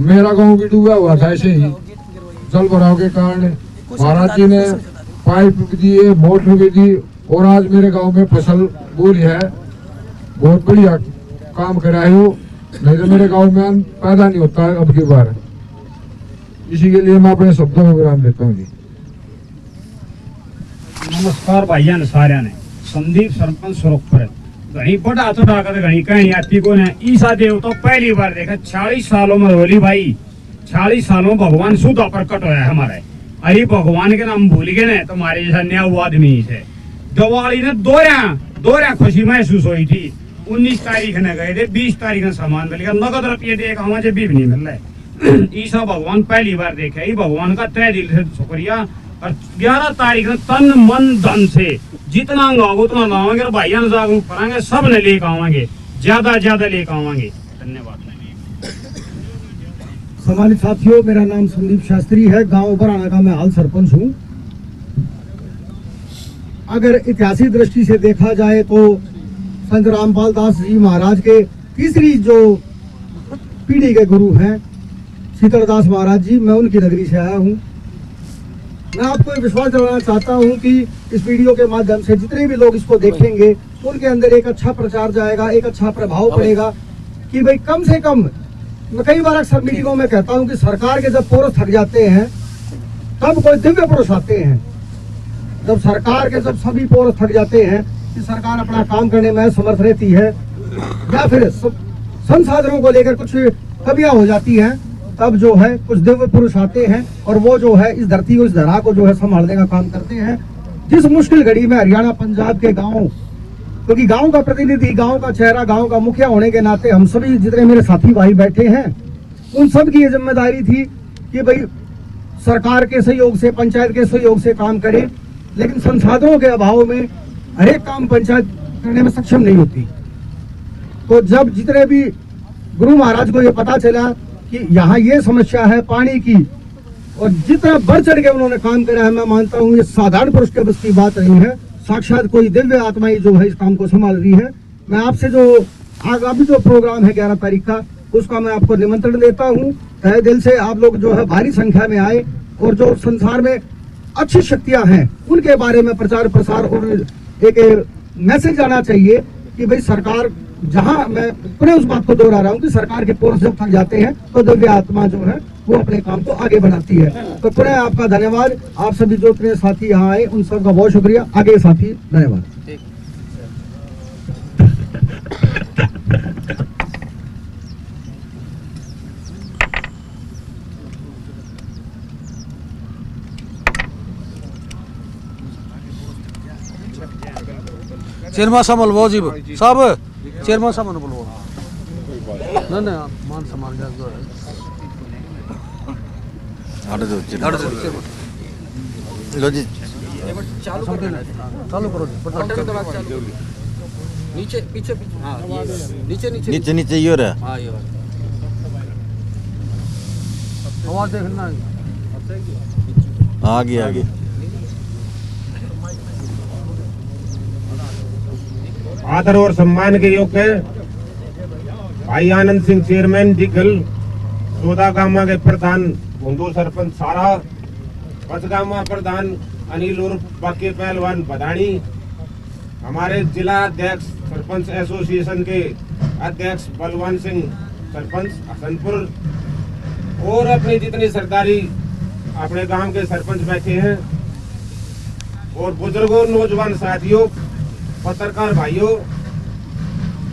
मेरा गाँव भी डूबा हुआ था ऐसे ही जल भराव के कारण, महाराज जी ने पाइप भी दिए, मोटर भी दी और आज मेरे गांव में फसल बोली है। बहुत बढ़िया काम कराए हो, नहीं तो मेरे गांव में अन्न पैदा नहीं होता है अब की बार। इसी के लिए मैं अपने शब्दों को विराम देता हूँ जी। नमस्कार भाइयों ने सारे ने संदीप सरपंच सुरखपुर घनी बड़ा तो डाकर घनी कहीं आती को ने ईसा देव तो पहली बार देखा 40 सालों में होली भाई। 40 सालों भगवान सुधा प्रकट होया हमारे। अरे भगवान के नाम भूल गए ना तुम्हारे जैसा नया हुआ आदमी से। दिवाली ने दोहरा खुशी महसूस हुई थी। 19 तारीख ने गए थे, 20 तारीख ने सामान मिल गया, नगद रुपये देखा मुझे भी नहीं मिल रहा है। ईसा भगवान पहली बार देखे, ये भगवान का तहे दिल से शुक्रिया। और 11 तारीख ने तन मन धन से जितना गाओगे उतना लाओगे और भाइयों ने जागरूक कराएंगे, सब ने लेकर आवाएंगे, ज्यादा लेकर आवाएंगे। धन्यवाद। सम्मानित साथियों, मेरा नाम संदीप शास्त्री है, गांव बराना का मैं हाल सरपंच हूं। अगर ऐतिहासिक दृष्टि से देखा जाए तो संत रामपाल दास जी महाराज के तीसरी जो पीढ़ी के गुरु हैं शीतलदास महाराज जी, मैं उनकी नगरी से आया हूं। मैं आपको विश्वास दिलाना चाहता हूं कि इस वीडियो के माध्यम से जितने भी लोग इसको देखेंगे उनके अंदर एक अच्छा प्रचार जाएगा, एक अच्छा प्रभाव पड़ेगा कि भाई कम से कम, मैं कई बार अक्सर मीटिंगों में कहता हूं कि सरकार के जब पुरुष थक जाते हैं तब कोई दिव्य पुरुष आते हैं। जब सरकार के जब सभी पुरुष थक जाते हैं कि सरकार अपना काम करने में समर्थ रहती है या फिर संसाधनों को लेकर कुछ कमियां हो जाती हैं, तब जो है कुछ दिव्य पुरुष आते हैं और वो जो है इस धरती को, इस धरा को जो है संभालने का काम करते हैं। जिस मुश्किल घड़ी में हरियाणा पंजाब के गाँव, क्योंकि गांव का प्रतिनिधि, गांव का चेहरा, गांव का मुखिया होने के नाते हम सभी जितने मेरे साथी भाई बैठे हैं उन सब की ये जिम्मेदारी थी कि भाई सरकार के सहयोग से, पंचायत के सहयोग से काम करें। लेकिन संसाधनों के अभाव में हर एक काम पंचायत करने में सक्षम नहीं होती। तो जब जितने भी गुरु महाराज को ये पता चला कि यहाँ ये समस्या है पानी की, और जितना बढ़ चढ़ के उन्होंने काम करा है, मैं मानता हूँ ये साधारण पुरुष के बस की बात नहीं है, साक्षात कोई दिव्य आत्मा ही जो है इस काम को संभाल रही है। मैं आपसे जो आगामी जो प्रोग्राम है 11 तारीख का, उसका मैं आपको निमंत्रण देता हूँ। तहे दिल से आप लोग जो है भारी संख्या में आए और जो संसार में अच्छी शक्तियां हैं उनके बारे में प्रचार प्रसार और एक मैसेज आना चाहिए कि भाई सरकार, जहां मैं पुनः उस बात को दोहरा रहा हूँ कि सरकार के पुरुष जब थक जाते हैं तो दिव्य आत्मा जो है वो अपने काम को आगे बढ़ाती है। तो पुनः आपका धन्यवाद। आप सभी जो इतने साथी यहाँ आए उन सबका बहुत शुक्रिया। आगे साथी, धन्यवाद। चेयरमैन साहब बोलबो जी साहब, चेयरमैन साहब बोलबो ना मान सम्मान लो जी, चालू करो नीचे पीछे हाँ, नीचे नीचे ये रहा, हाँ ये आवाज देखना आगे आगे। आदर और सम्मान के योग्य भाई आनंद सिंह चेयरमैन दिगल, सोदा गामा के प्रधान गुंडू सरपंच सारा, पचगामा प्रधान अनिल उर्फ बाकी पहलवान बदाणी, हमारे जिला अध्यक्ष सरपंच एसोसिएशन के अध्यक्ष बलवान सिंह सरपंच हसनपुर, और अपनी जितनी सरदारी अपने गांव के सरपंच बैठे हैं, और बुजुर्गों, नौजवान साथियों, पत्रकार भाइयों,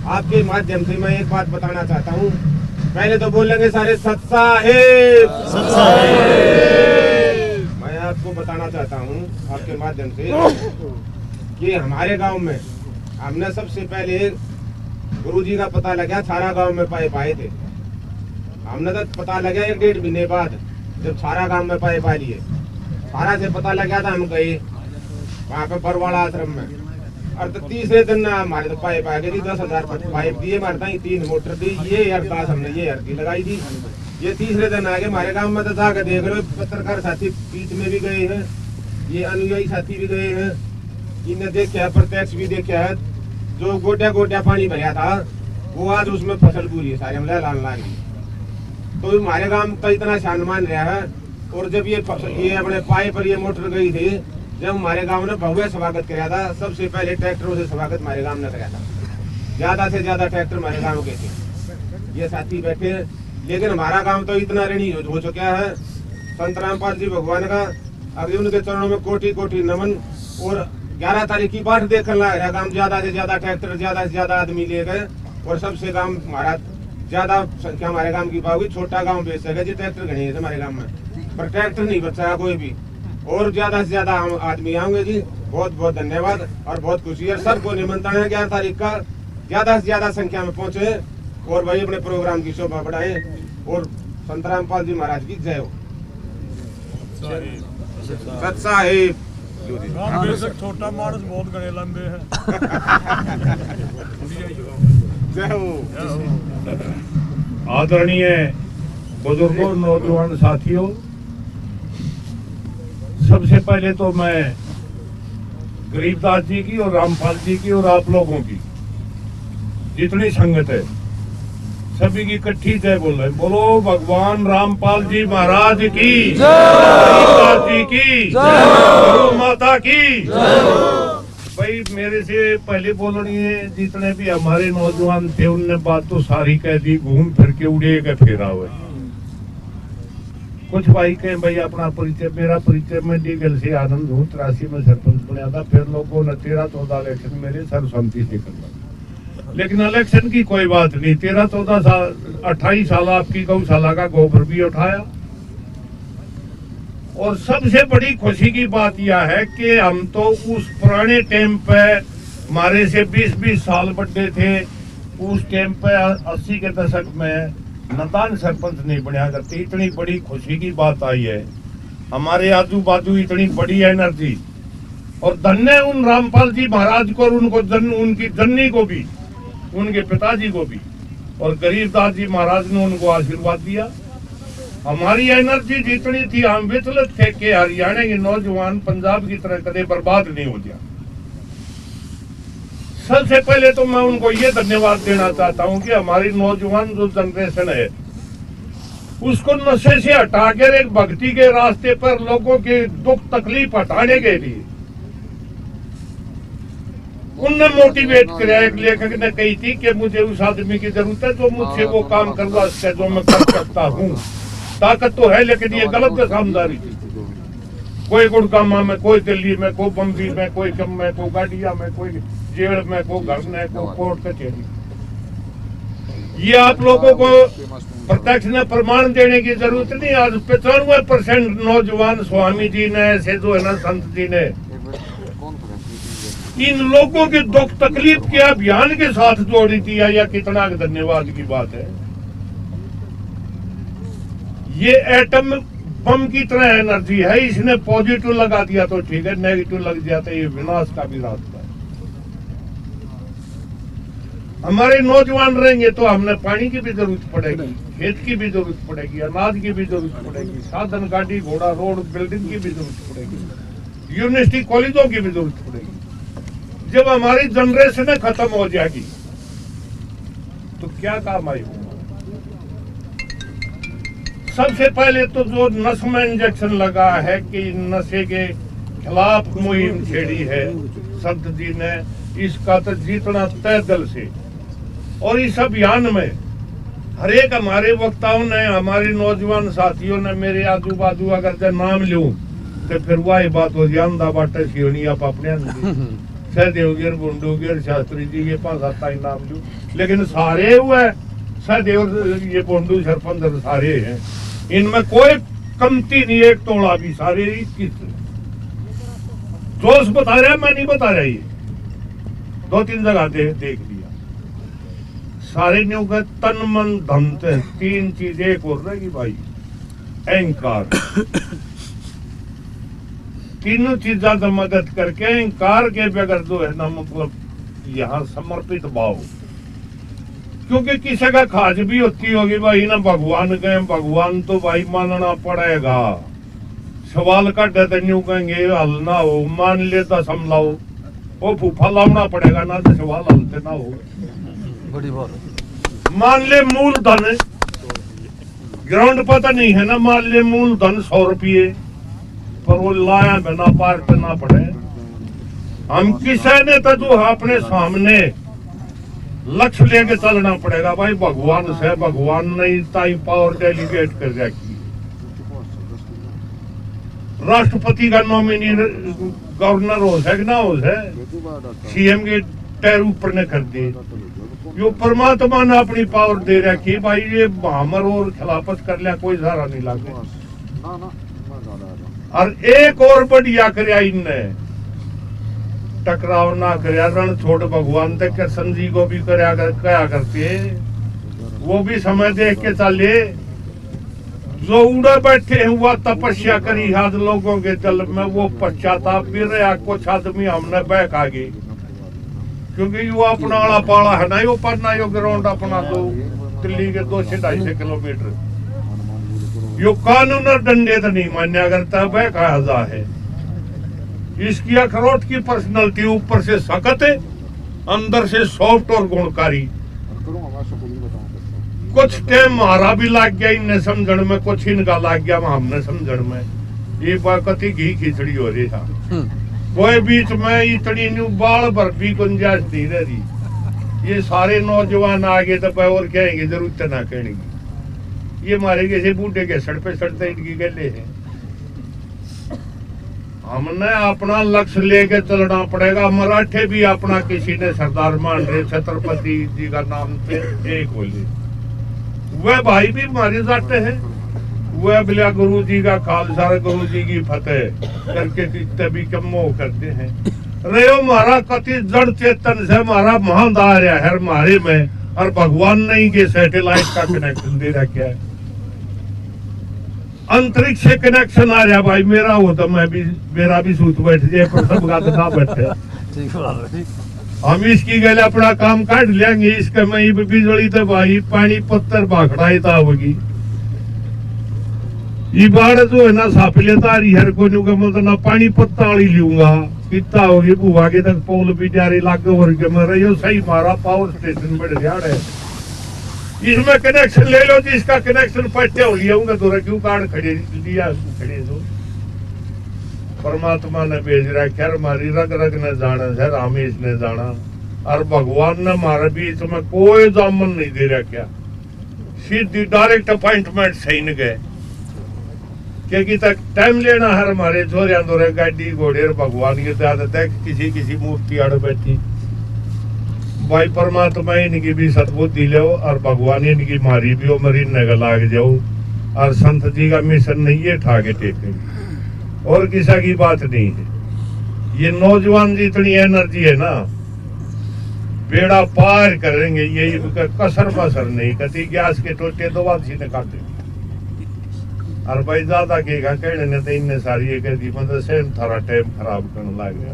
आपके माध्यम से मैं एक बात बताना चाहता हूँ। पहले तो बोलेंगे सारे सत साहिब, मैं आपको बताना चाहता हूँ आपके माध्यम से कि हमारे गांव में हमने सबसे पहले गुरुजी का पता लगा छारा गांव में पाइप आए थे। हमने तो पता लगा 1-1.5 महीने बाद जब छारा गांव में पाइप आ लिए, छारा से पता लगा था हम गए वहाँ पे बरवाड़ा आश्रम में, और तो तीसरे दिन हमारे तो पाइप आ गई थी। 10,000 पाइप दिए हमारे 3 मोटर दी, ये अरदास हमने ये अर्जी लगाई थी। ये तीसरे दिन आगे हमारे गांव में तो जाकर देख रहे हो, पत्रकार साथी बीच में भी गए हैं, ये अनुयायी साथी भी गए हैं, इन्हें देखा है, प्रत्यक्ष भी देखा है। जो गोटिया गोटिया पानी भरा था वो आज उसमें फसल पूरी है सारे हम लान लागी। तो हमारे गांव का इतना सम्मान रहा है। और जब ये अपने पाइप पर ये मोटर गई थी, जब हमारे गांव ने भव्य स्वागत किया था, सबसे पहले ट्रैक्टरों से स्वागत हमारे गांव ने किया था। ज्यादा से ज्यादा ट्रैक्टर हमारे गांव के थे, ये साथी बैठे। लेकिन हमारा गांव तो इतना ऋणी हो चुका है संत रामपाल जी भगवान का, अभी उनके चरणों में कोटि कोटि नमन। और 11 तारीख की बाट देखने लग रहा गांव, ज्यादा से ज्यादा ट्रैक्टर, ज्यादा से ज्यादा आदमी ले गए। और सबसे गांव हमारा ज्यादा संख्या हमारे गांव की पाओगी, छोटा गांव बेच सके जी ट्रैक्टर घने है हमारे गांव में, पर ट्रैक्टर नहीं बचा कोई भी। और ज्यादा से ज्यादा आदमी आएंगे जी। बहुत बहुत धन्यवाद और बहुत खुशी है। सबको निमंत्रण है 11 तारीख का, ज्यादा से ज्यादा संख्या में पहुंचे और भाई अपने प्रोग्राम की शोभा बढ़ाए। और संत रामपाल जी महाराज की जय हो। सत साहिब छोटा मानस बहुत गणे लंबे है। जय हो। आदरणीय बुजुर्गों, नौजवान साथियों, सबसे पहले तो मैं गरीबदास जी की और रामपाल जी की और आप लोगों की जितनी संगत है सभी की इकट्ठी जय बोल रहे। बोलो भगवान रामपाल जी महाराज की जय, गरीबदास जी की जय, गुरु माता की जय। भाई मेरे से पहले बोलनी है, जितने भी हमारे नौजवान थे उनने बात तो सारी कह दी, घूम फिर के उड़े के फेरा हुए। कुछ भाई कहे भाई अपना परिचय, मेरा परिचय मैं डीगल से आनंद हूँ, 83 में सरपंच बना था। फिर लोगों ने 13-14 इलेक्शन मेरे सर्वसम्मति से करवा, लेकिन इलेक्शन की कोई बात नहीं। 13-14 साल 28 साल आपकी गौशाला का गोबर भी उठाया। और सबसे बड़ी खुशी की बात यह है कि हम तो उस पुराने टाइम पे हमारे से 20-20 साल बड़े थे, उस टाइम पे 80 के दशक में नदान सरपंच नहीं बनया करती। इतनी बड़ी खुशी की बात आई है, हमारे आजू बाजू इतनी बड़ी एनर्जी। और धन्य उन रामपाल जी महाराज को और उनकी जननी को भी, उनके पिताजी को भी, और गरीबदास जी महाराज ने उनको आशीर्वाद दिया। हमारी एनर्जी जितनी थी, हम विचलित थे कि हरियाणा के नौजवान पंजाब की तरह कदे बर्बाद नहीं हो जाए। सबसे पहले तो मैं उनको ये धन्यवाद देना चाहता हूँ कि हमारी नौजवान जो जनरेशन है उसको नशे से हटाकर एक भक्ति के रास्ते पर लोगों के दुख तकलीफ हटाने के लिए उनने मोटिवेट किया। एक लेखक ने कही थी कि मुझे उस आदमी की जरूरत है जो मुझसे वो काम करवा सके जो मैं कर सकता हूँ। ताकत तो है लेकिन ये गलत समझदारी थी। कोई गुड़गामा में, कोई दिल्ली में, कोई बम्बई में, कोई कम में, कोई गाड़िया में, कोई जेल में, कोई घर में, कोई कोर्ट कचहरी। ये आप लोगों को प्रत्यक्ष ने प्रमाण देने की जरूरत नहीं। आज 95% नौजवान स्वामी जी ने ऐसे जो है ना संत जी ने इन लोगों के दुख तकलीफ के अभियान के साथ जोड़ी थी। या कितना धन्यवाद की बात है। ये एटम बम की तरह एनर्जी है, इसने पॉजिटिव लगा दिया तो ठीक है, नेगेटिव लग दिया तो ये विनाश का भी रास्ता है। हमारे नौजवान रहेंगे तो हमने पानी की भी जरूरत पड़ेगी, खेत की भी जरूरत पड़ेगी, अनाज की भी जरूरत पड़ेगी, साधन गाड़ी घोड़ा रोड बिल्डिंग की भी जरूरत पड़ेगी, यूनिवर्सिटी कॉलेजों की भी जरूरत पड़ेगी। जब हमारी जनरेशन खत्म हो जाएगी तो क्या काम आएगा। सबसे पहले तो जो नशे में इंजेक्शन लगा है कि नशे के खिलाफ मुहिम छेड़ी है संत जी ने, इसका तो जितना तय दिल से। और इस अभियान में हर एक हमारे वक्ताओं ने, हमारे नौजवान साथियों ने, मेरे आजू बाजू अगर जब नाम लूं तो फिर वही बात हो जाए बाटे सियोनी आप अपने सहदेवगिर, बुंडूगिर, शास्त्री जी, ये 5-7 ही नाम लूं, लेकिन सारे हुए सहदेव, ये बुंडू सरपंच सारे हैं, इनमें कोई कमती नहीं, एक तोड़ा भी, सारे 21 जोश बता रहे हैं, मैं नहीं बता रहा। ये 2-3 जगह देख लिया। सारे न्यू का तन मन धन से 3 चीज एक और रहेगी भाई, अहंकार। तीनों चीजा से मदद करके अहंकार के बगैर जो है ना, मतलब यहाँ समर्पित भाव, क्योंकि किसी का खाज भी होती होगी भाई ना, भगवान गए, भगवान तो भाई मानना पड़ेगा। सवाल का डू कहेंगे हल ना हो, मान ले तो समझाओ, वो फूफा लाना पड़ेगा ना, तो सवाल हलते ना हो। बड़ी बात। मान ले मूलधन ग्राउंड पता नहीं है ना, मान ले मूलधन 100 रुपये, पर वो लाया बिना पार करना पड़े। हम किसी ने तो जो अपने सामने लक्ष्य लेके चलना पड़ेगा भाई, भगवान से, भगवान नहीं ताई पावर डेलीगेट कर रखी। राष्ट्रपति का नॉमिनी गवर्नर हो सके ना हो सके, सीएम के टैर ऊपर ने कर दी। यो परमात्मा ने अपनी पावर दे रखी भाई, ये हमर और खिलाफत कर लिया कोई सहारा नहीं लागे। और एक और बढ़िया कराया इनने, टकराव ना कराया, रण छोड़ भगवान तक कृष्ण जी को भी कराया क्या करते, वो भी समय देख के चले। जो उड़े बैठे हुआ तपस्या करी आज लोगों के जल में, वो पश्चाताप भी रहा। कुछ आदमी हमने बैक आ गए, क्योंकि यो अपना आला पाला है ना, यो पढ़ना यो ग्राउंड अपना तो दिल्ली के 200-250 किलोमीटर। यो कानून और डंडे तो नहीं मान्या करता, बैक आजा है। इसकी अखरोट की पर्सनालिटी ऊपर से सख्त है, अंदर से सॉफ्ट और गुणकारी। कुछ टाइम मारा भी लग गया इन्हें समझण में, कुछ इनका लग गया हमने समझण में। ये कति घी खिचड़ी हो रही था, कोई बीच में इतनी न्यू बाल भर भी गुंजाइश नहीं रही। ये सारे नौजवान आगे तो और कहेंगे, जरूरत ना कहने की। ये मारे किसी बूढ़े के सड़ पे सड़ते इनकी गले है। हमने अपना लक्ष्य लेके चलना पड़ेगा। मराठे भी अपना किसी ने सरदार मान रहे, छत्रपति जी का नाम पे एक बोले, वह भाई भी हमारे जाते हैं। वह बिला गुरु जी का खालसा, गुरु जी की फतेह करके कितने भी कम करते हैं। रे मारा कति जड़ चेतन से हमारा महादार है हमारे में, और भगवान नहीं के सैटेलाइट का कनेक्शन दे रखा है। अंतरिक्ष से कनेक्शन आ रहा भाई, मेरा हो तो मैं भी, मेरा भी सूत बैठ जाए, पर सब ना बैठे। हम इसकी गले अपना काम काट लेंगे। इसका मैं बिजली तो भाई पानी पत्थर भाखड़ा होगी। ये बाढ़ जो है ना साफिले तारी हर को मतलब ना पानी पत्ता वाली लूंगा कितना होगी बुआ के तक पोल भी जारी लागे और यो सही मारा पावर स्टेशन बढ़ गया है। इसमें कनेक्शन ले लो, जिसका कनेक्शन पट्टे हो लिया तो क्यों कार्ड खड़े लिया खड़े तो परमात्मा ने भेज रहा है। खैर हमारी रग रग ने जाना है, रामेश ने जाना, और भगवान ने हमारे बीच में कोई जामन नहीं दे रहा। क्या सीधी डायरेक्ट अपॉइंटमेंट सही न गए, क्योंकि तक टाइम लेना है हमारे छोरिया दौरे गाड़ी घोड़े और भगवान की आदत है किसी मूर्ति आड़ बैठी। भाई परमात्मा इनकी भी सदबुद्धि लो और भगवान इनकी मारी भी उमरी नग लाग जाओ। और संत जी का मिशन नहीं है ठाके टेके, और किसी की बात नहीं है। ये नौजवान जी इतनी एनर्जी है ना, बेड़ा पार करेंगे। ये कसर बसर नहीं कती, गैस के टोटे दो बात सीधे काटे। और भाई ज्यादा केगा कहने ने तो इन्ने सारी ये कह दी, मतलब सेम थारा टाइम खराब करने लग गया।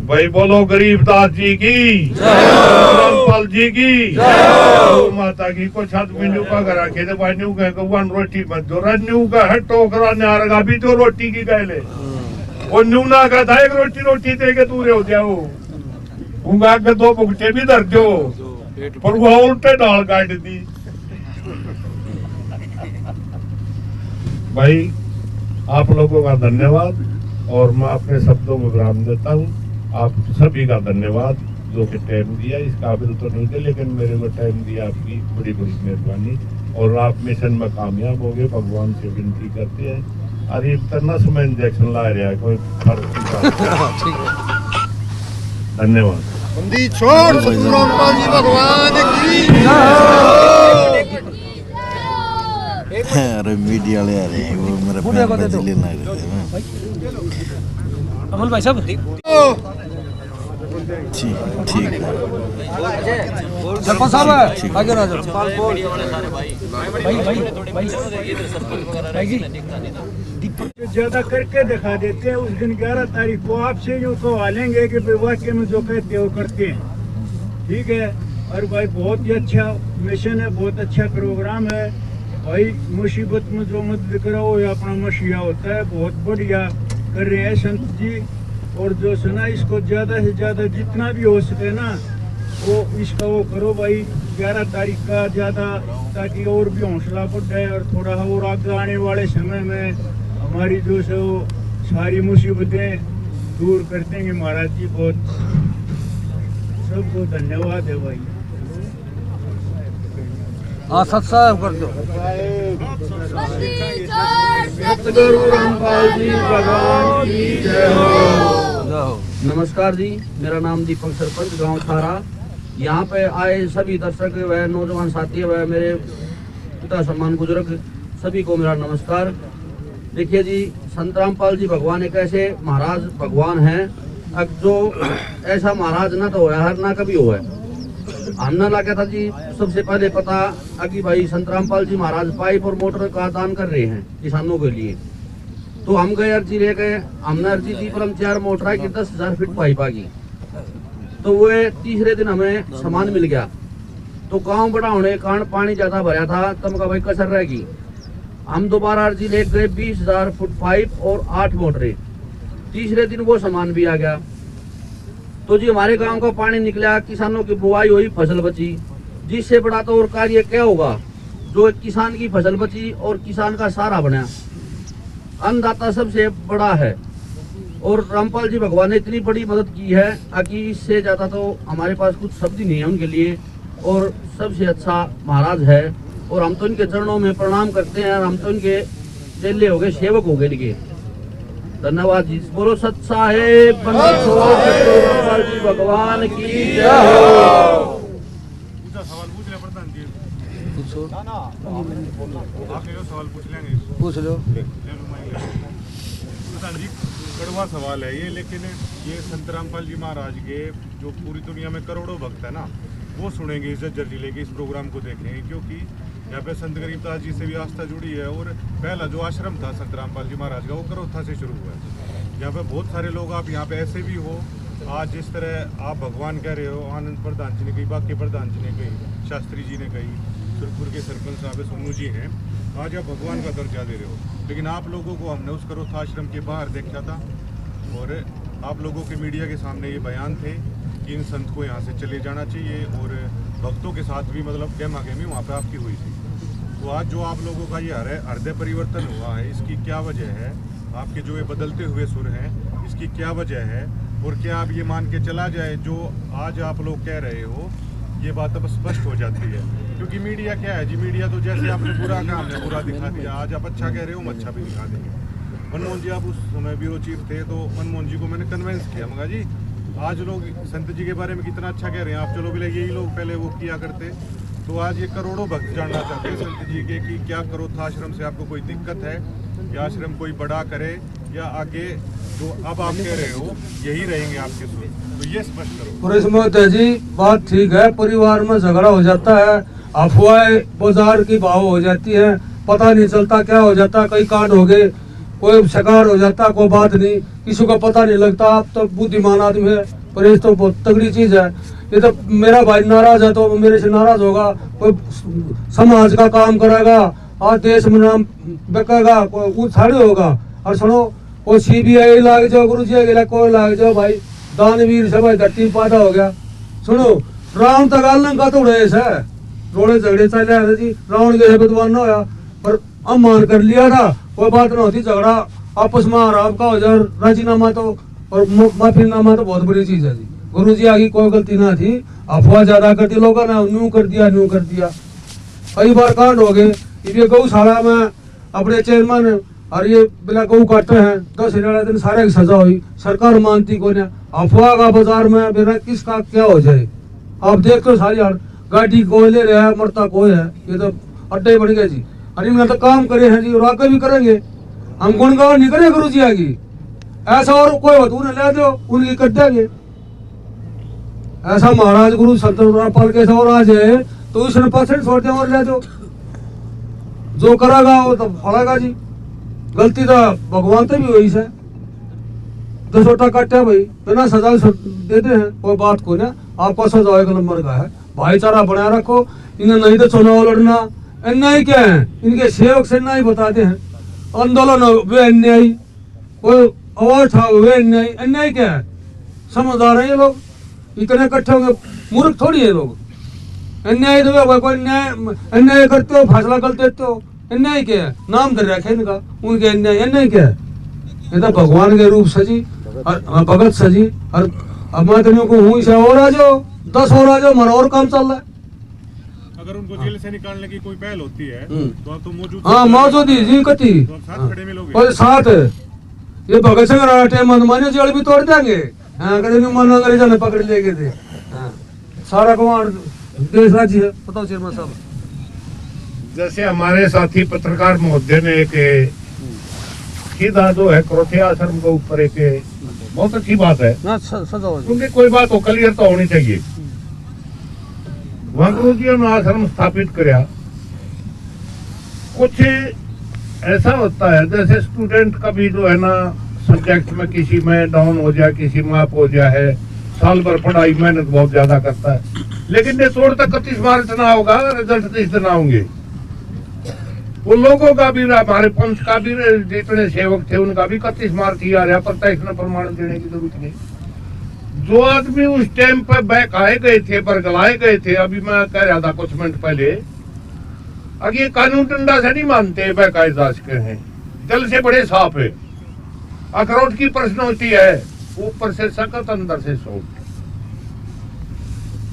भाई बोलो गरीबदास जी की, रामपाल जी की, माता की। कुछ आदमी न्यू का घर आके तो भाई न्यू कह वन रोटी मत दो, न्यू का है टोकरा नारगा भी तो रोटी की कहले। वो न्यू ना का था एक रोटी दे के दूर हो जाओ, उंगा के 2 भुगटे भी धर दो, पर वो उल्टे डाल काट दी। भाई आप लोगों का धन्यवाद, और मैं अपने शब्दों को विराम देता हूँ। आप सभी का धन्यवाद जो कि टाइम दिया। इस काबिल तो नहीं थे, लेकिन मेरे को टाइम दिया, आपकी बड़ी बड़ी मेहरबानी। और आप मिशन में कामयाब हो गए, भगवान से विनती करते हैं। और ये नस में इंजेक्शन ला रहा है कोई फर्क नहीं। धन्यवाद। अरे मीडिया वाले आ रहे हैं, वो मेरे अमल भाई साहब ठीक सरपंच साहब आगे आ जाओ। ज्यादा करके दिखा देते हैं। उस दिन 11 तारीख को आपसे यूँ कहवा लेंगे कि भाई वाकई में जो कहते हो करते हैं। ठीक है। और भाई बहुत ही अच्छा मिशन है, बहुत अच्छा प्रोग्राम है भाई। मुसीबत में जो मदद करो वो अपना मसीहा होता है। बहुत बढ़िया कर रहे हैं संत जी। और जो सुना इसको ज़्यादा से ज़्यादा जितना भी हो सके ना वो इसका वो करो भाई 11 तारीख का ज़्यादा, ताकि और भी हौसला बढ़े और थोड़ा और आगे आने वाले समय में हमारी जो सो सारी मुसीबतें दूर कर देंगे महाराज जी। बहुत सबको धन्यवाद है भाई। हाँ सत्साह कर दो। सतगुरु रामपाल जी भगवान की जय हो। नमस्कार जी, मेरा नाम दीपक सरपंच गांव थारा। यहाँ पे आए सभी दर्शक व नौजवान साथी व मेरे पिता सम्मान बुजुर्ग सभी को मेरा नमस्कार। देखिए जी, संत रामपाल जी भगवान एक ऐसे महाराज भगवान हैं अब जो ऐसा महाराज ना तो है हर ना कभी हुआ है। हमने लगा था जी सबसे पहले पता अगी भाई संत रामपाल जी महाराज पाइप और मोटर का दान कर रहे हैं किसानों के लिए। तो हम गए अर्जी ले गए, हमने अर्जी दी पर हम 4 मोटर आई कि 10,000 फीट पाइप आ गई। तो वो तीसरे दिन हमें सामान मिल गया। तो गांव बड़ा होने के कारण पानी ज्यादा भरा था, तब का भाई कसर रहेगी। हम दोबारा अर्जी ले गए 20,000 फुट पाइप और 8 मोटरें। तीसरे दिन वो सामान भी आ गया। तो जी हमारे गांव का पानी निकला, किसानों की बुआई हुई, फसल बची। जिससे बड़ा तो और कार्य क्या होगा जो एक किसान की फसल बची और किसान का सहारा बना। अन्नदाता सबसे बड़ा है और रामपाल जी भगवान ने इतनी बड़ी मदद की है कि इससे ज्यादा तो हमारे पास कुछ शब्द ही नहीं है उनके लिए। और सबसे अच्छा महाराज है और हम तो इनके चरणों में प्रणाम करते हैं। हम तो इनके चेले हो गए, सेवक हो गए इनके। धन्यवाद जी। बोलो सत साहेब रामपाल जी भगवान की जय हो। पूछ लो। प्रधान जी, कड़वा सवाल है ये, लेकिन ये संत रामपाल जी महाराज के जो पूरी दुनिया में करोड़ों भक्त है ना, वो सुनेंगे, इज्जत जिले के इस प्रोग्राम को देखेंगे, क्योंकि यहाँ पे संत गरीबदास जी से भी आस्था जुड़ी है। और पहला जो आश्रम था संत रामपाल जी महाराज का वो करोथा से शुरू हुआ है। यहाँ पे बहुत सारे लोग, आप यहाँ पे ऐसे भी हो, आज जिस तरह आप भगवान कह रहे हो, आनंद प्रधान जी ने कही, बाकी प्रधान जी ने कही, शास्त्री जी ने कही, सुरपुर के सरपंच साहब सोनू जी हैं, आज आप भगवान का दर्जा दे रहे हो। लेकिन आप लोगों को हमने उस करोथा आश्रम के बाहर देखा था और आप लोगों के मीडिया के सामने ये बयान थे कि इन संत को यहाँ से चले जाना चाहिए और भक्तों के साथ भी मतलब गहमा गहमी वहाँ पे आपकी हुई थी। तो आज जो आप लोगों का ये हृदय परिवर्तन हुआ है, इसकी क्या वजह है? आपके जो ये बदलते हुए सुर हैं, इसकी क्या वजह है? और क्या आप ये मान के चला जाए जो आज आप लोग कह रहे हो, ये बात अब स्पष्ट हो जाती है? क्योंकि मीडिया क्या है जी, मीडिया तो जैसे आपने बुरा कहा हमने बुरा दिखा दिया, आज आप अच्छा कह रहे हो हम अच्छा भी दिखा देंगे। मनमोहन जी, आप उस समय ब्यूरो चीफ थे, तो मनमोहन जी को मैंने कन्विंस किया, मगा जी आज लोग संत जी के बारे में कितना अच्छा कह रहे हैं, आप चलो भी यही लोग पहले वो किया करते। तो आज ये करोड़ों भक्त जानना चाहते हैं संत जी के कि क्या करोथा आश्रम से आपको कोई दिक्कत है, या आश्रम कोई बड़ा करे, या आगे जो अब आप कह रहे हो यही रहेंगे आपके सुर? तो ये स्पष्ट करो। और इसमें होता है जी, बात ठीक है, परिवार में झगड़ा हो जाता है, अफवाहें बाजार की भाव हो जाती है, पता नहीं चलता क्या हो जाता, कई कांड हो गए, कोई शिकार हो जाता, कोई बात नहीं, किसी को पता नहीं लगता। आप तो बुद्धिमान आदमी है, पर ये तो बहुत तगड़ी चीज है। ये तो मेरा भाई नाराज है तो मेरे से नाराज होगा, कोई समाज का काम करेगा, आज देश में नाम बेकेगा, कोई उछाड़े होगा। और सुनो, कोई CBI लाग जाओ, गुरु जी अगला कोई लाग जाओ भाई, दानवीर से भाई धरती पैदा हो गया। सुनो, रावण तक आलन का तो रहे है, रोड़े झगड़े चल रहे जी, रावण के विद्वान ना होया, पर अमान कर लिया था, कोई बात ना होती, झगड़ा आपस में आराम का हो जाए, राजीनामा तो और माफीनामा तो बहुत बड़ी चीज है जी। गुरु जी आगे कोई गलती ना थी, अफवाह ज्यादा कर दी लोगों ने, न्यू कर दिया। कई बार कांड हो गए। ये गौशाला में अपने चेयरमैन और ये बिना गऊ काटे हैं, 10 दिन सारे की सजा हुई, सरकार मानती को नहीं। अफवाह का बाजार में बिना किसका क्या हो जाए, आप देख तो सारी गाड़ी कोई ले रहा है, मरता कोई है, ये तो अड्डे बन गए जी। और इनका तो काम करे हैं जी और आगे भी करेंगे, हम गुणगान नहीं करें गुरु जी आगे। ऐसा और कोई हो तो उन्हें ले दो, उनकी कर देंगे। ऐसा महाराज गुरु सत्यपाल के और आज है तो इसने परसेंट छोड़ दिया और ले दो, जो करेगा वो तो फलेगा जी। गलती तो भगवान तो भी वही से 10 वोटा काटे भाई बिना सजा देते हैं, कोई बात को ना आपका सजा एक नंबर का है। भाईचारा बनाए रखो, इन्हें नहीं तो चुनाव लड़ना अन्याय क्या है, इनके सेवक से नहीं बताते हैं। आंदोलन वे अन्याय, कोई आवाज था वे अन्याय, अन्याय क्या है? समझदार है ये लोग, इतने इकट्ठे होंगे, मूर्ख थोड़ी है लोग। अन्याय तो कोई अन्याय करते हो, फैसला कर देते हो, अन्याय क्या है? नाम दे रखे इनका, उनके अन्याय क्या है? ये तो भगवान के रूप सजी और भगत सजी और अब मैं तेरे को हूँ इसे और आ जाओ, 10 और आ जाओ, हमारा और काम चल रहा है। अगर उनको जेल से निकालने की कोई पहल होती है तो आप तो मौजूद, हाँ मौजूदी जी कती तो आप साथ खड़े मिलोगे। कोई साथ है, ये भगत सिंह राठे मनमानी जेल भी तोड़ देंगे। हाँ कभी मन अंग्रेजों ने पकड़ ले गए थे। हाँ सारा कमांड देश राज्य है, बताओ चेयरमैन साहब। जैसे हमारे साथी पत्रकार महोदय ने एक सीधा जो है क्रोथे आश्रम के ऊपर एक बहुत अच्छी बात है, क्योंकि कोई बात हो क्लियर तो होनी चाहिए। वहां गुरु जी ने आश्रम स्थापित कराया। कुछ ऐसा होता है जैसे स्टूडेंट का भी जो है ना सब्जेक्ट में किसी में डाउन हो जाए, किसी में अप हो जाए, साल भर पढ़ाई मेहनत बहुत ज्यादा करता है, लेकिन ये तोड़ तक 31 मार्च ना होगा, रिजल्ट इस दिन आऊंगे। वो लोगों का भी, हमारे पंच का भी, जितने सेवक थे उनका भी 31 मार्च ही आ रहा, प्रत्यक्ष में प्रमाण देने की जरूरत नहीं। जो आदमी उस टाइम पर बहकाए गए थे, बरगलाए गए थे, अभी मैं कह रहा था कुछ मिनट पहले, अब ये कानून डंडा से नहीं मानते, बहकाए दास के हैं, दिल से बड़े साफ है। अखरोट की प्रश्न होती है, ऊपर से सख्त अंदर से सॉफ्ट।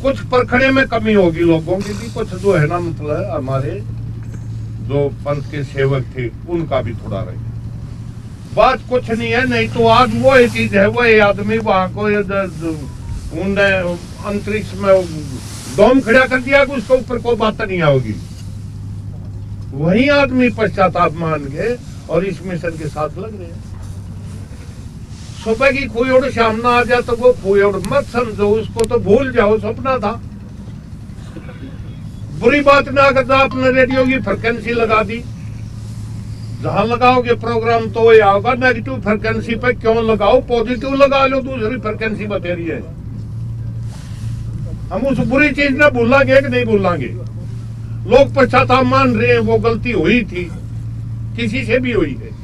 कुछ परखने में कमी होगी लोगों की भी, कुछ जो है ना मतलब हमारे जो पंथ के सेवक थे उनका भी थोड़ा रहे। बात कुछ नहीं है, नहीं तो आज वो एक चीज है, वो आदमी वहां को उन्हें अंतरिक्ष में डोम खड़ा कर दिया कि उसके ऊपर कोई बात नहीं होगी। वही आदमी पश्चाताप मान गए और इस मिशन के साथ लग रहे हैं। सुबह की खोयोड़ शाम ना आ जाए तो वो खोयोड़ मत समझो, उसको तो भूल जाओ, सपना था। बुरी बात ना करता, आपने रेडियो की फ्रिक्वेंसी लगा दी, जहां लगाओगे प्रोग्राम तो वही आओगा। नेगेटिव फ्रिक्वेंसी पे क्यों लगाओ, पॉजिटिव लगा लो, दूसरी फ्रिक्वेंसी बता रही है। हम उस बुरी चीज ने भूलांगे कि नहीं भूलांगे? लोग पश्चाताप मान रहे हैं, वो गलती हुई थी, किसी से भी हुई है,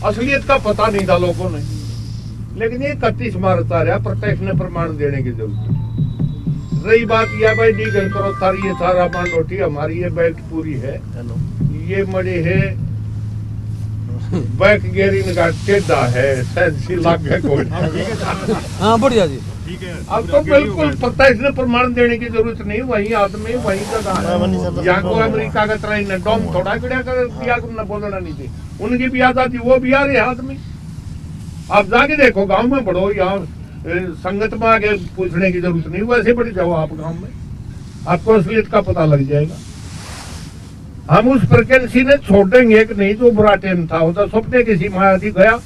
असलियत का पता नहीं था लोगों ने, लेकिन ये 31 मार्च आ रहा, प्रत्यक्ष ने प्रमाण देने की जरूरत है। रही बात यह भाई डीगल करो थारी, ये सारा मान रोटी हमारी, ये बेल्ट पूरी है, ये मड़े है बैक गियरिंग का टेढ़ा है, सेंसी लाग है कोई। हाँ बढ़िया जी, ठीक है। अब तो बिल्कुल पता, इसने प्रमाण देने की जरूरत नहीं। वही आदमी वही जगह है, यहाँ को अमेरिका का तरह इन्हें डोम थोड़ा खड़ा कर दिया, बोलना नहीं थी, उनकी भी आजादी, वो भी आ रहे आदमी। आप जाके देखो गांव में बढ़ो, यहाँ संगत में आगे पूछने की जरूरत नहीं, वैसे बढ़ जाओ आप गांव में, आपको असलियत का पता लग जाएगा। हम उस फ्रिक्वेंसी ने छोड़ देंगे कि नहीं, जो बुरा टाइम था होता सपने किसी मायावती गया।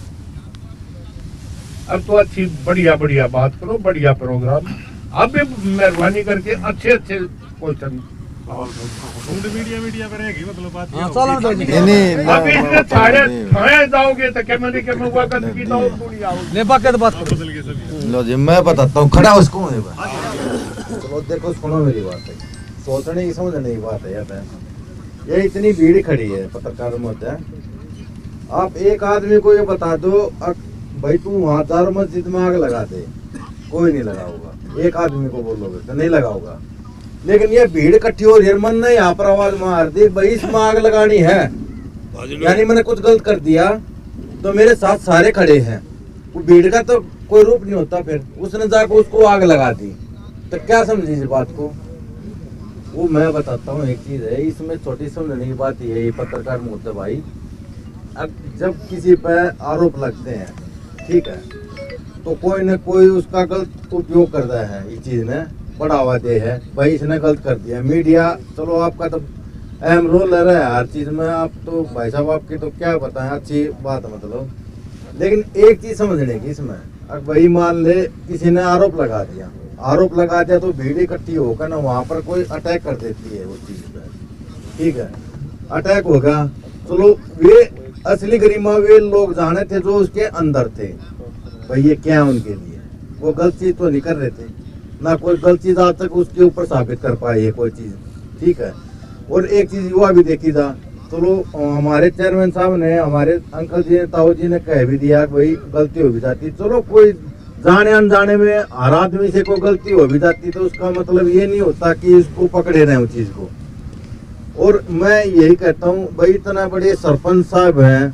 अब तो अच्छी बढ़िया बढ़िया बात करो, बढ़िया प्रोग्राम, अब भी मेहरबानी करके अच्छे अच्छे क्वेश्चन मीडिया पर रहेगी, मतलब बात अब इसने छाया जाओगे तो कैमरे के मुआ का की तो पूरी आओगे। ले बात बदल गए सभी। लो जी मैं बताता हूँ, खड़ा उसको चलो देखो, सुनो मेरी बात है, सोचने की समझने की बात है यार। ये इतनी भीड़ खड़ी है पत्रकार महोदय, आप एक आदमी को ये बता दो भाई तू वहां चार मस्जिद में आग लगा दे, कोई नहीं लगाऊगा। एक आदमी को बोलोगे तो नहीं लगाऊगा, लेकिन ये भीड़ इकट्ठी हो रही है, मन ने यहाँ पर आवाज मार दी भाई इसमें आग लगानी है, यानी मैंने कुछ गलत कर दिया तो मेरे साथ सारे खड़े हैं, वो भीड़ का तो कोई रूप नहीं होता। फिर उसने जाकर उसको आग लगा दी तो क्या समझी इस बात को? वो मैं बताता हूँ, एक चीज है इसमें छोटी समझने की बात ये है पत्रकार महोदय भाई, अब जब किसी पर आरोप लगते हैं, ठीक है, तो कोई न कोई उसका गलत उपयोग करता है, इस चीज में बढ़ावा दे है, भाई इसने गलत कर दिया। मीडिया चलो आपका तो अहम रोल ले रहा है हर चीज में, आप तो भाई साहब आपकी तो क्या बताएं, अच्छी बात है मतलब, लेकिन एक चीज समझने की इसमें अब वही मान ले किसी ने आरोप लगा दिया तो भीड़ इकट्ठी होकर ना वहाँ पर कोई अटैक कर देती है वो चीज पे, ठीक है, अटैक होगा। चलो वे असली गरिमा वे लोग जाने थे जो उसके अंदर थे, भाई ये क्या है उनके लिए, वो गलत चीज तो नहीं कर रहे थे ना, कोई गलत चीज आज तक उसके ऊपर साबित कर पाई है कोई चीज, ठीक है। और एक चीज युवा भी देखी था, चलो हमारे चेयरमैन साहब ने, हमारे अंकल जी ने, ताऊ जी ने कह भी दिया भाई गलती हो भी जाती, चलो कोई जाने अनजाने में हर आदमी से कोई गलती हो भी जाती तो उसका मतलब ये नहीं होता कि इसको पकड़े रहे उस चीज को। और मैं यही कहता हूँ भाई इतना बड़े सरपंच साहब हैं,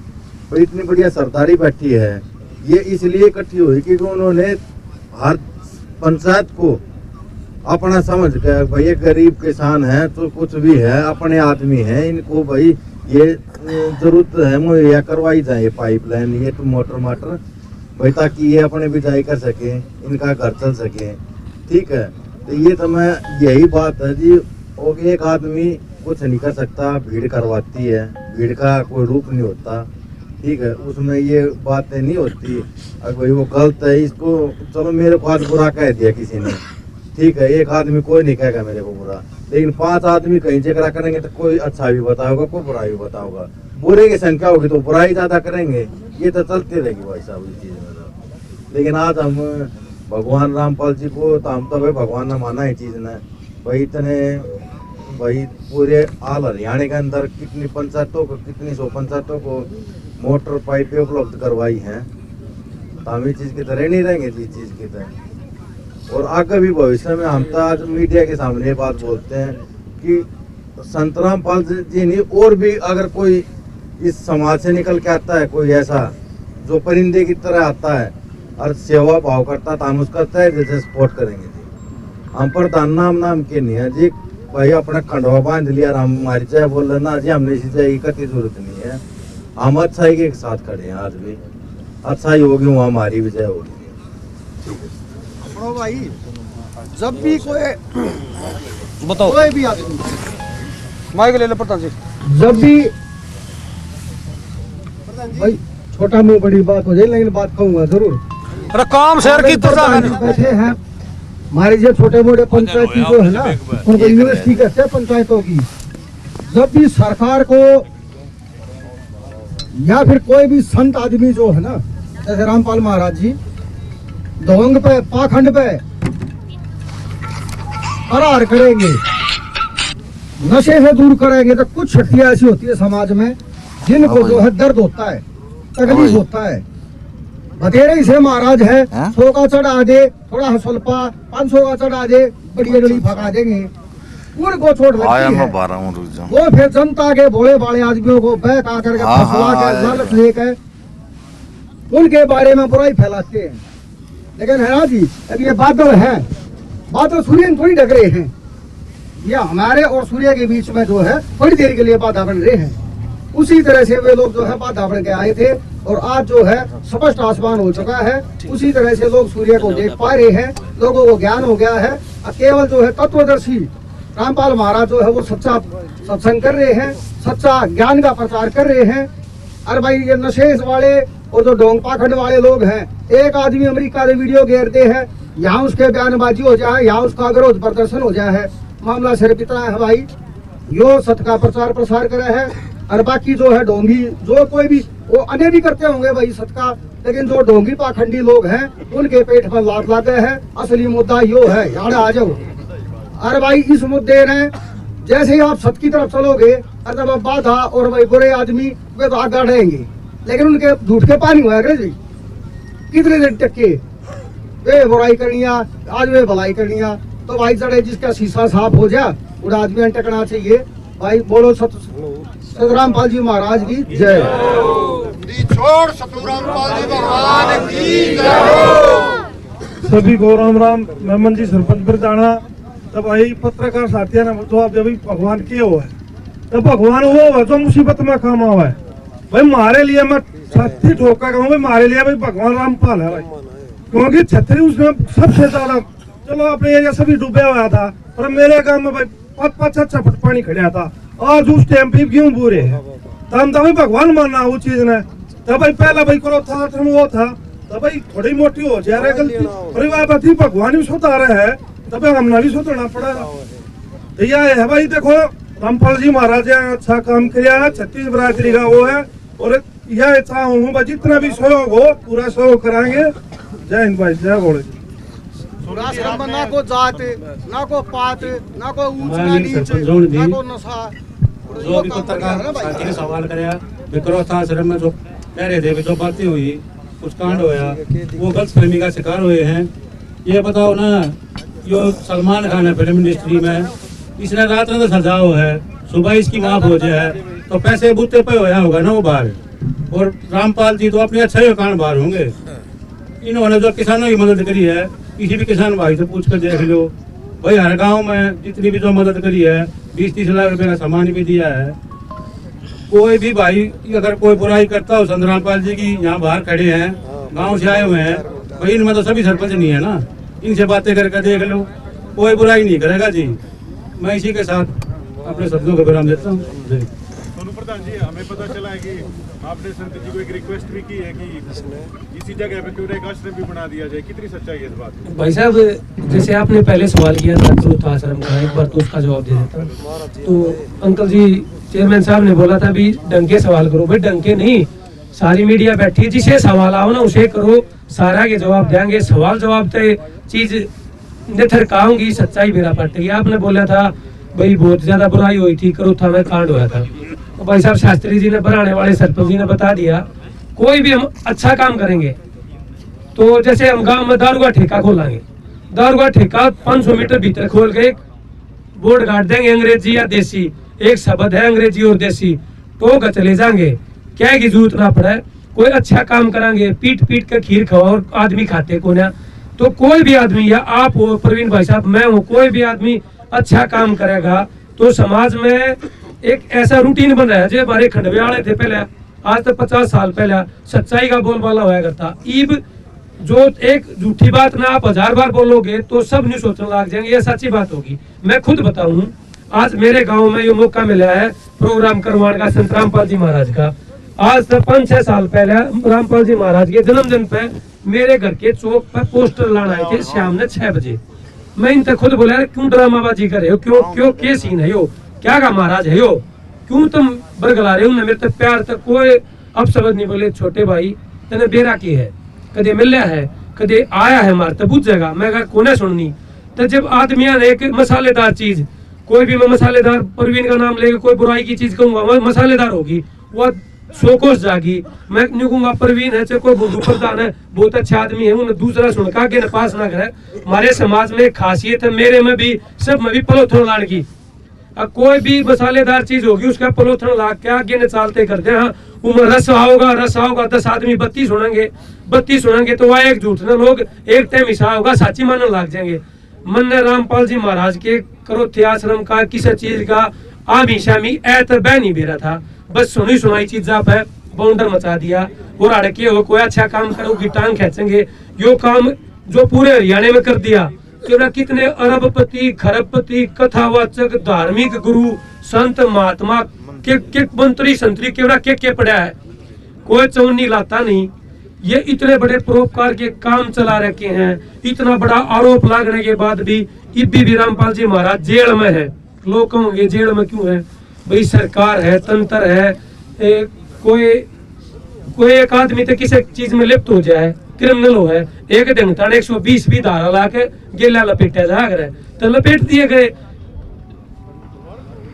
भाई इतनी बढ़िया सरदारी बैठी है, ये इसलिए इकट्ठी हुई क्योंकि उन्होंने हर पंचायत को अपना समझ कर भाई ये गरीब किसान है तो कुछ भी है अपने आदमी है, इनको भाई ये जरूरत है मुहैया करवाई जाए, पाइपलाइन ये तो मोटर माटर भाई, ताकि ये अपने बिजाई कर सके, इनका घर चल सके, ठीक है। तो ये तो मैं यही बात है जी, और एक आदमी कुछ नहीं कर सकता, भीड़ करवाती है, भीड़ का कोई रूप नहीं होता, ठीक है, उसमें ये बातें नहीं होती। अगर भाई वो गलत है, इसको चलो मेरे को आज बुरा कह दिया किसी ने, ठीक है, एक आदमी कोई नहीं कहेगा मेरे को बुरा, लेकिन 5 आदमी कहीं जगह करेंगे तो कोई अच्छा भी बताओगा, कोई बुरा भी बताओगा, बुरे की संख्या होगी तो बुराई ज्यादा करेंगे, ये तो चलती रहेगी भाई साहब इस चीज में। लेकिन आज हम भगवान रामपाल जी को तो हम तो भाई भगवान ने माना है चीज ने, भाई इतने भाई पूरे आल हरियाणा के अंदर कितनी पंचायतों को, कितनी 100 पंचायतों को मोटर पाइपें उपलब्ध करवाई हैं, तो हम इस चीज की तरह नहीं रहेंगे इस चीज की तरह। और आगे भी भविष्य में हम तो आज मीडिया के सामने ये बात बोलते हैं कि संत रामपाल जी नहीं, और भी अगर कोई इस समाज से निकल के आता है कोई ऐसा जो परिंदे की तरह आता है और सेवा भाव करता तो हम उसका तय जैसे सपोर्ट करेंगे जी। हम प्रधान नाम के नहीं है जी, भाई अपना खंडवा बांध लिया और हम हमारी चाय बोल रहे ना जी, हमने इसी चाय की जरूरत नहीं है, हम अच्छाई के साथ खड़े हैं, आज भी अच्छाई होगी वहाँ हमारी विजय होगी। भाई जब भी कोई बताओ, कोई भी आदमी माइक ले लो प्रधान जी, जब भी भाई छोटा मुंह बड़ी बात हो जाए, लेकिन बात कहूंगा जरूर, काम शहर की बैठे हैं हमारे जो छोटे मोटे पंचायत की जो है ना, उनको यूनिवर्सिटी कहते हैं पंचायतों की। जब भी सरकार को या फिर कोई भी संत आदमी जो है ना, जैसे रामपाल महाराज जी ढोंग पे पाखंड पे करार करेंगे, नशे से दूर करेंगे, तो कुछ शक्तियां ऐसी होती है समाज में जिनको जो है दर्द होता है, तकलीफ होता है। बतेरे से महाराज है, 100 का चढ़ा दे, थोड़ा हसलपा 500 का चढ़ा दे, बड़ी गली भगा देंगे, उनको छोड़ लगती है। वो फिर जनता के भोले भाले आदमियों को बैक आकर के फसला के लालच लेकर उनके बारे में बुराई फैलाते हैं। लेकिन है ना जी, अब ये बादल है, बादल सूर्य में थोड़ी ढक रहे हैं, ये हमारे और सूर्य के बीच में जो है बड़ी देर के लिए बाधा बन रहे हैं। उसी तरह से वे लोग जो है बाधा बन के आए थे और आज जो है स्पष्ट आसमान हो चुका है, उसी तरह से लोग सूर्य को देख पा रहे हैं, लोगों को ज्ञान हो गया है। केवल जो है तत्वदर्शी रामपाल महाराज जो है वो सच्चा सत्संग कर रहे हैं, सच्चा ज्ञान का प्रचार कर रहे हैं। अरे भाई ये नशेष वाले और जो ढोंग पाखंड वाले लोग हैं, एक आदमी अमेरिका से वीडियो घेरते हैं, यहाँ उसके बयानबाजी हो जाए, यहाँ उसका विरोध प्रदर्शन हो जाए, मामला सिर्फ इतना है भाई, यो सत्य का प्रचार प्रसार करे है। और बाकी जो है ढोंगी जो कोई भी वो अन्य भी करते होंगे भाई सत्य का, लेकिन जो ढोंगी पाखंडी लोग हैं उनके पेट पर लात लाते हैं। असली मुद्दा यो है, यहाँ आ जाओ। अरे भाई इस मुद्दे ने जैसे ही आप सत्य की तरफ चलोगे, अरे जब बाधा और भाई बुरे आदमी वे तो आगे रहेंगे, लेकिन उनके झूठ के पानी हुआ जी, कितने दिन टके वे बुराई करनिया, आज वे भलाई करनिया। तो भाई जड़े जिसका शीशा साफ हो जाए उड़ा आदमी टकना चाहिए भाई। बोलो सतरामपाल जी महाराज की जय। छोड़ सतरामपाल जी भगवान की जय। सभी को राम राम। मेमन जी सरपंच प्रधाना, तब भाई पत्रकार साथिया ने तो आप अभी भगवान के हो है, तब भगवान वो है जो मुसीबत में काम हुआ है भाई। हमारे लिए मैं छत्री ठोका कहूँ भाई, हमारे लिए भाई भगवान रामपाल है भाई, क्योंकि छत्री उसने सबसे ज्यादा, चलो अपने एरिया सभी डूबा हुआ था, पर मेरे गांव में भाई 5-6 फुट पानी खड़ा था। आज उस टाइम पे क्यों बुरे है, तो हम तो भाई भगवान मानना उस चीज ने। तब भाई पहला भाई करो था वो था, तो भाई थोड़ी मोटी हो जा रहा है गलती, परिवार पति भगवान भी सुधार है, तब हमने भी सुधरना पड़ा। तो यह है भाई, देखो रामपाल जी महाराज ने अच्छा काम किया, 36 बरादरी का वो है, और यह चाहूँ भाई जितना भी सहयोग हो पूरा सहयोग कराएंगे। जय हिंद भाई, जय घोड़े। आश्रम में ना को जात, ना को पात, ना को ऊंच ना नीच, ना को नशा। जो भी पत्रकार साथी ने सवाल कराया, विक्रोथ आश्रम में जो कह रहे थे, जो बातें हुई, कुछ कांड होया, वो गलतफहमी का शिकार हुए हैं। ये बताओ ना, जो सलमान खान है फिल्म इंडस्ट्री में, इसने रात में तो सजाओ है, सुबह इसकी माँ भोजे है, तो पैसे बूते पे होया होगा ना वो बाहर। और रामपाल जी तो अपने अच्छे कारण बाहर होंगे। इन्होंने जो किसानों की मदद करी है, किसी भी किसान भाई से पूछ कर देख लो भाई, हर गांव में जितनी भी जो मदद करी है, 20-30 लाख रुपए का सामान भी दिया है। कोई भी भाई अगर कोई बुराई करता हो, संत रामपाल जी की यहाँ बाहर खड़े हैं, गांव से आए हुए हैं भाई, इनमें तो सभी सरपंच नहीं है ना, इनसे बातें करके देख लो, कोई बुराई नहीं करेगा जी। मैं इसी के साथ अपने शब्दों को विराम देता हूँ। सोनू प्रधान जी, हमें पता चला है कि आपने संत जी को एक रिक्वेस्ट भी की है कि इसी जगह पे क्यों एक आश्रम भी बना दिया जाए, कितनी सच्चाई है इस बात में? भाई साहब, जैसे आपने पहले सवाल किया था विक्रोथ आश्रम का, एक बार तो उसका जवाब दे देता। तो अंकल जी चेयरमैन साहब ने बोला था भी ढंग के सवाल करो, भाई ढंग के नहीं, सारी मीडिया बैठी, जिसे सवाल आओ ना उसे करो, सारा के जवाब देंगे। सवाल जवाब तो चीज निथरकाऊंगी, सच्चाई मेरा पटेगी। आपने बोला था भाई बहुत ज्यादा बुराई हुई थी, करोथा में कांड हुआ था, तो भाई साहब शास्त्री जी ने, बनाने वाले सरपंच जी ने बता दिया, कोई भी हम अच्छा काम करेंगे तो जैसे हम गांव में दारू का ठेका खोलेंगे, दारू का ठेका 500 मीटर भीतर खोल के बोर्ड गाड़ देंगे, अंग्रेजी या देसी, एक शब्द है अंग्रेजी और देसी, तो चले जाएंगे, क्या की जरूरत ना पड़े। कोई अच्छा काम करेंगे, पीट पीट कर खीर खाओ और आदमी खाते को ना, तो कोई भी आदमी, या आप हो प्रवीण भाई साहब, मैं हूँ, कोई भी आदमी अच्छा काम करेगा तो समाज में एक ऐसा रूटीन बन रहा है। जो हमारे खंडवे वाले थे पहले, आज तक 50 साल पहले सच्चाई का बोलबाला होया करता, ईब जो एक झूठी बात ना आप 1000 बार बोलोगे तो सब नहीं सोचने लग जाएंगे ये सच्ची बात होगी। मैं खुद बताऊं, आज मेरे गांव में ये मौका मिला है प्रोग्राम करवाने का संत रामपाल जी महाराज का। आज से 5-6 साल पहले रामपाल जी महाराज के जन्मदिन पे मेरे घर के चौक पर पोस्टर लाना आए थे शाम ने 6 बजे। मैं इनसे खुद बोला, क्यों ड्रामाबाजी कर रहे हो, क्यों क्यों के सीन है यो, क्या का महाराज है यो, क्यों तुम बरगला रहे हो? मेरे तक प्यार तक कोई अपशब्द नहीं बोले, छोटे भाई तेने बेरा की है, कदे मिलया है, कदे आया है मार तब बुझ जाएगा। मैं कहा कोने सुननी, तो जब आदमिया ने एक मसालेदार चीज, कोई भी मैं मसालेदार प्रवीण का नाम लेके कोई बुराई की चीज कहूंगा वह मसालेदार होगी, वह सोकोस जागी। मैं नहीं कहूंगा प्रवीण है चाहे कोई बुद्धू प्रधान है, बहुत अच्छा आदमी है, उन्हें दूसरा सुनका के पास ना करे। हमारे समाज में खासियत है, मेरे में भी सब में भी पलोथन लाने की, अब कोई भी मसालेदार चीज होगी उसका पलोथन ला के आगे न चालते करते हैं। उम्र रस आओगा 10 आदमी 32 सुनेंगे तो वह एक झूठ ना लोग एक टाइम हिस्सा होगा साची मानने लग जाएंगे। मन ने रामपाल जी महाराज के करोथे आश्रम का किसी चीज का आमी शामी ऐतर बह नहीं बेरा था, बस सुनी सुनाई चीज आप है बाउंडर मचा दिया और अड़के हो कोई अच्छा काम करोगी टांग खींचेंगे। यो काम जो पूरे हरियाणा में कर दिया, क्यों कितने अरबपति खरबपति कथावाचक धार्मिक गुरु संत महात्मा के मंत्री संतरी के पड़ा है, कोई चौनी लाता नहीं। ये इतने बड़े परोपकार के काम चला रखे हैं, इतना बड़ा आरोप लगने के बाद भी इब्बी भी रामपाल जी महाराज जेल में है। लोग कहोगे जेल में क्यों है? भाई सरकार है, तंत्र है, कोई एक आदमी तो किसी चीज में लिप्त हो जाए, क्रिमिनल हो है, एक दिन 120 भी धारा ला के गेला लपेटा जा रहा है, तो लपेट दिए गए।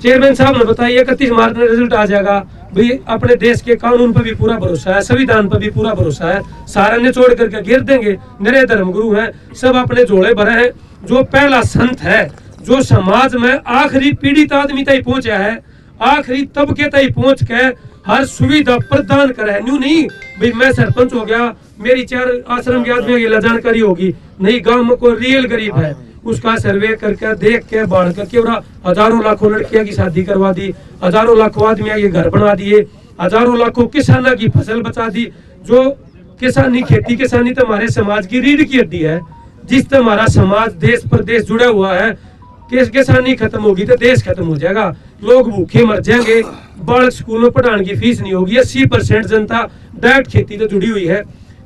चेयरमैन साहब ने बताया 31 मार्च में रिजल्ट आ जाएगा। भाई अपने देश के कानून पर भी पूरा भरोसा है, संविधान पर भी पूरा भरोसा है, सारा निचोड़ करके गिर देंगे। मेरे धर्मगुरु हैं, सब अपने जोड़े भरे हैं। जो पहला संत है जो समाज में आखिरी पीड़ित आदमी तक पहुंचा है, आखिरी तबके तक पहुंच के हर सुविधा प्रदान करे। न्यू नहीं भाई मैं सरपंच हो गया, मेरी 4 आश्रम के आदमियों की जानकारी होगी, नहीं गांव में कोई रियल गरीब है उसका सर्वे करके देख के बढ़ करके हजारों लाखों लड़कियों की शादी करवा दी, हजारों लाखों आदमियों के घर बना दिए, हजारों लाखों किसानों की फसल बचा दी। जो किसानी खेती किसानी तो हमारे समाज की रीढ़ की हड्डी है, जिससे हमारा समाज देश प्रदेश जुड़ा हुआ है। किसानी खत्म होगी तो देश खत्म हो जाएगा, लोग भूखे मर जाएंगे, बालक स्कूल में पढ़ाने की फीस नहीं होगी। 80% जनता डायरेक्ट खेती से जुड़ी हुई है।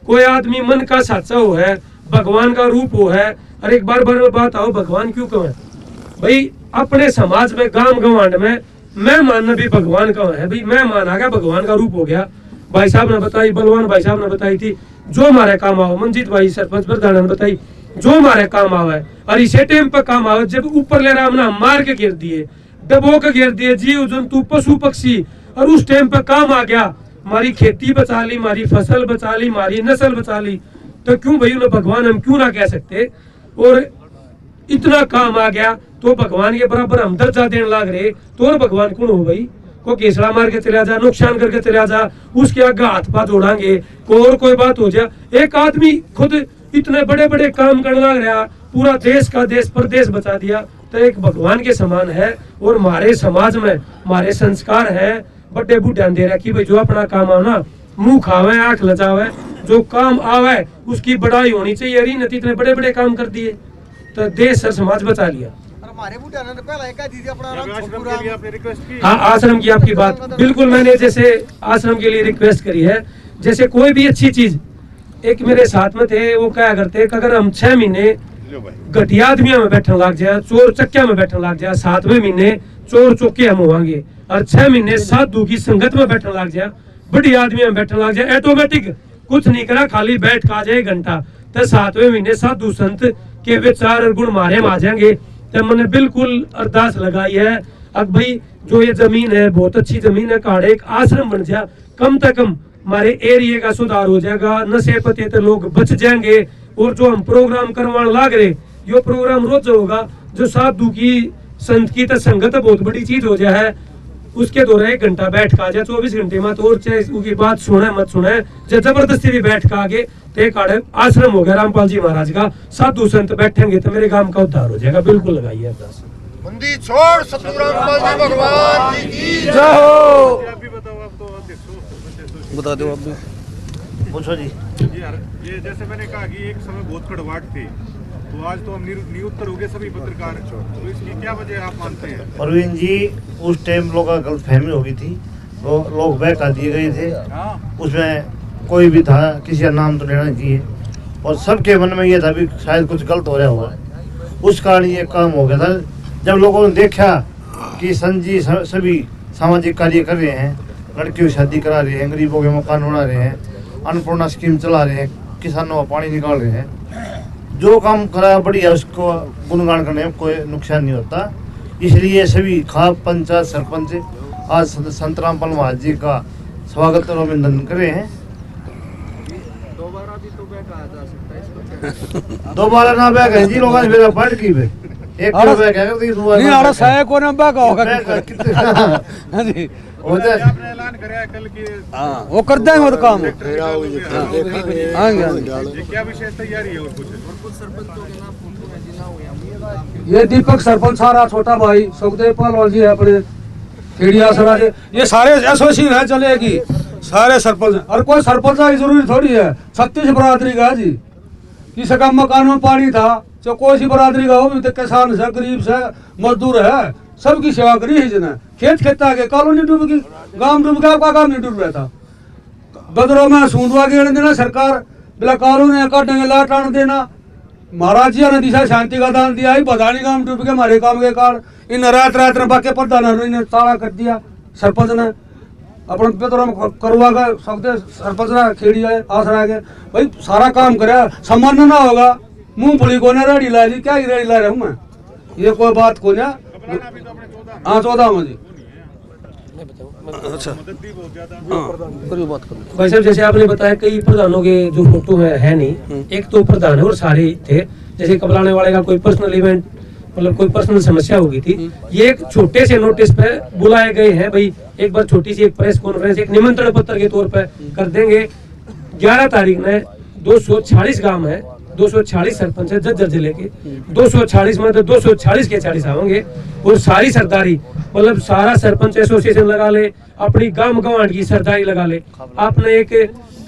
कोई आदमी मन का साचा हो है, भगवान का रूप हो है। और एक बार बात आओ, भगवान क्यों कहो है भाई? अपने समाज में गांव गवांड में मैं मानना भी भगवान का है भाई। मैं माना गया भगवान का रूप हो गया। भाई साहब ने बताई, बलवान भाई साहब ने बताई थी, जो हमारे काम आओ। मंजीत भाई सरपंच प्रधान ने बताई, जो हमारे काम आवे। और इसे टाइम पर काम आवे जब ऊपर ले रहा हमने मार के गिर दिए, डबो के गिर दिए, जीव जंतु पशु पक्षी। और उस टाइम पर काम आ गया, हमारी खेती बचा ली, हमारी फसल बचा ली, हमारी नस्ल बचा ली। तो क्यों भाई उन्हें भगवान हम क्यों ना कह सकते? और इतना काम आ गया तो भगवान के बराबर हम दर्जा देने लग रहे, तो और भगवान कौन हो भाई? को केसड़ा मार के चला जा, नुकसान करके चला जा, उसके आगे हाथ पाथ जोड़ांगे, कोई बात हो जाए। एक आदमी खुद इतने बड़े बड़े काम करने लग रहा, पूरा देश का देश प्रदेश बचा दिया, तो एक भगवान के समान है। और हमारे समाज में हमारे संस्कार है, बड़े बूढ़े दे रहा कि भाई जो अपना काम आओ ना, मुंह खावे आंख लचावे, जो काम आवे उसकी बड़ाई होनी चाहिए। अरे नहीं इतने बड़े बड़े काम कर दिए तो देश और समाज बचा लिया। हाँ, आश्रम की आपकी बात बिल्कुल, मैंने जैसे आश्रम के लिए रिक्वेस्ट करी है। जैसे कोई भी अच्छी चीज, एक मेरे साथ में थे, वो क्या करते कि अगर हम 6 महीने घटिया आदमियों में बैठने लग जाए, चोर चक्किया में बैठने लग जाए, 7वें महीने चोर चौके हम होंगे। और 6 महीने साधु की संगत में बैठने लग जाए, बड़ी आदमियों में बैठने लग जाए, ऑटोमेटिक कुछ नहीं करा, खाली बैठ का जाए घंटा, तो 7वें महीने साधु संत के विचार और गुण मारे में आ जाएंगे। तो मैंने बिल्कुल अरदास लगाई है, अब भाई जो ये जमीन है बहुत अच्छी जमीन है, काड़े एक आश्रम बन जाए, कम से कम हमारे एरिया का सुधार हो जाएगा, नशे पते तो लोग बच जाएंगे। और जो हम प्रोग्राम करवाने लाग रहे, यो प्रोग्राम रोज होगा, जो साधु की संत की तो संगत बहुत बड़ी चीज हो जाए, उसके दौरान 1 घंटा बैठ का जाए 24 घंटे में, तो और चाहे उसकी बात सुने मत सुने, जब जबरदस्ती भी बैठ का आगे तो काड़े आश्रम हो गया रामपाल जी महाराज का, साधु संत बैठेंगे तो मेरे गांव का उद्धार हो जाएगा। बिल्कुल लगाइए अरदास। मंदिर छोड़ सतगुरु रामपाल जी भगवान जी की जय हो। बता दो आप भी, पूछो जी। यार ये जैसे मैंने कहा कि एक समय बहुत कड़वाहट थी, तो आज तो हम निरुत्तर हो गए सभी पत्रकार, तो इसकी क्या वजह आप मानते हैं? परवीन जी, उस टाइम लोगों का गलतफहमी हो गई थी, तो लोग बहका दिए गए थे, उसमें कोई भी था, किसी का नाम तो लेना नहीं चाहिए, और सबके मन में ये था भी शायद कुछ गलत हो रहा हुआ है, उस कारण ये काम हो गया था। जब लोगों ने देखा कि संत जी सभी सामाजिक कार्य कर रहे हैं, लड़कियों की शादी करा रहे हैं, गरीबों के मकान बना रहे हैं, अन्नपूर्णा स्कीम चला रहे हैं, किसानों का पानी निकाल रहे हैं, जो काम कराया बढ़िया, उसको गुणगान करने में कोई नुकसान नहीं होता। इसलिए सभी खाप पंचायत सरपंच आज संत रामपाल महाराज जी का स्वागत और अभिनंदन करे हैं। दोबारा ना बैग है जी, लोगों ने पढ़ की एक बैग है नहीं आड़ा साया को ना बैग होगा हां जी, आपने ऐलान करा है कल की, हां वो कर देंगे वो काम। ये क्या विशेष तैयारी है? और कुछ सरपंचों के नाम ये दीपक सरपंच सारा, छोटा भाई सुखदेव पालवाल जी है अपने खेड़ी आसरा से, ये सारे एसोसिएशन है चलेगी, सारे सरपंच। और कोई सरपंच की जरूरी थोड़ी है, 36 बरादरी का जी, किसी का मकान में पानी था, जो कोई सी बरादरी का हो, भी तो किसान से, गरीब से, मजदूर है, सबकी सेवा करी है जिन्हें। खेत खेता के कॉलोनी डूब गई, गांव डूब गया, आपका गांव नहीं डूब रहा था। बदरों में सूंदवा गेड़ देना सरकार, बिला कॉलोनी काटेंगे, लाट आन देना। महाराज जी ने दिशा शांति का दान दिया, बधानी गांव डूब गया हमारे काम के कारण, इन रात रात में बाकी प्रधान ने ताड़ा कर दिया, सरपंच ने अपन पेतरों में करवा का सकते, सरपंच ने खेड़ी आए आसरा के भाई सारा काम करे, सामान्य ना होगा, मूंगफली को ना रेडी ला ली, क्या ही रेडी ला रहा हूँ मैं, ये कोई बात को ना। हाँ 14 में जी। अच्छा भाई साहब, जैसे आपने बताया कई प्रधानों के जो फोटो है नहीं, एक तो प्रधान है और सारे थे। जैसे कबलाने वाले का कोई पर्सनल इवेंट, मतलब कोई पर्सनल समस्या होगी थी, ये एक छोटे से नोटिस पे बुलाए गए हैं भाई, एक बार छोटी सी एक प्रेस कॉन्फ्रेंस, एक निमंत्रण पत्र के तौर पे कर देंगे। 11 तारीख में 246 गांव है, 246 सरपंच है जज्जर जिले के, 246 में तो 246 के 40 आएंगे। और सारी सरदारी, मतलब सारा सरपंच एसोसिएशन लगा ले, अपनी गांव गवांड की सरदारी लगा ले। आपने एक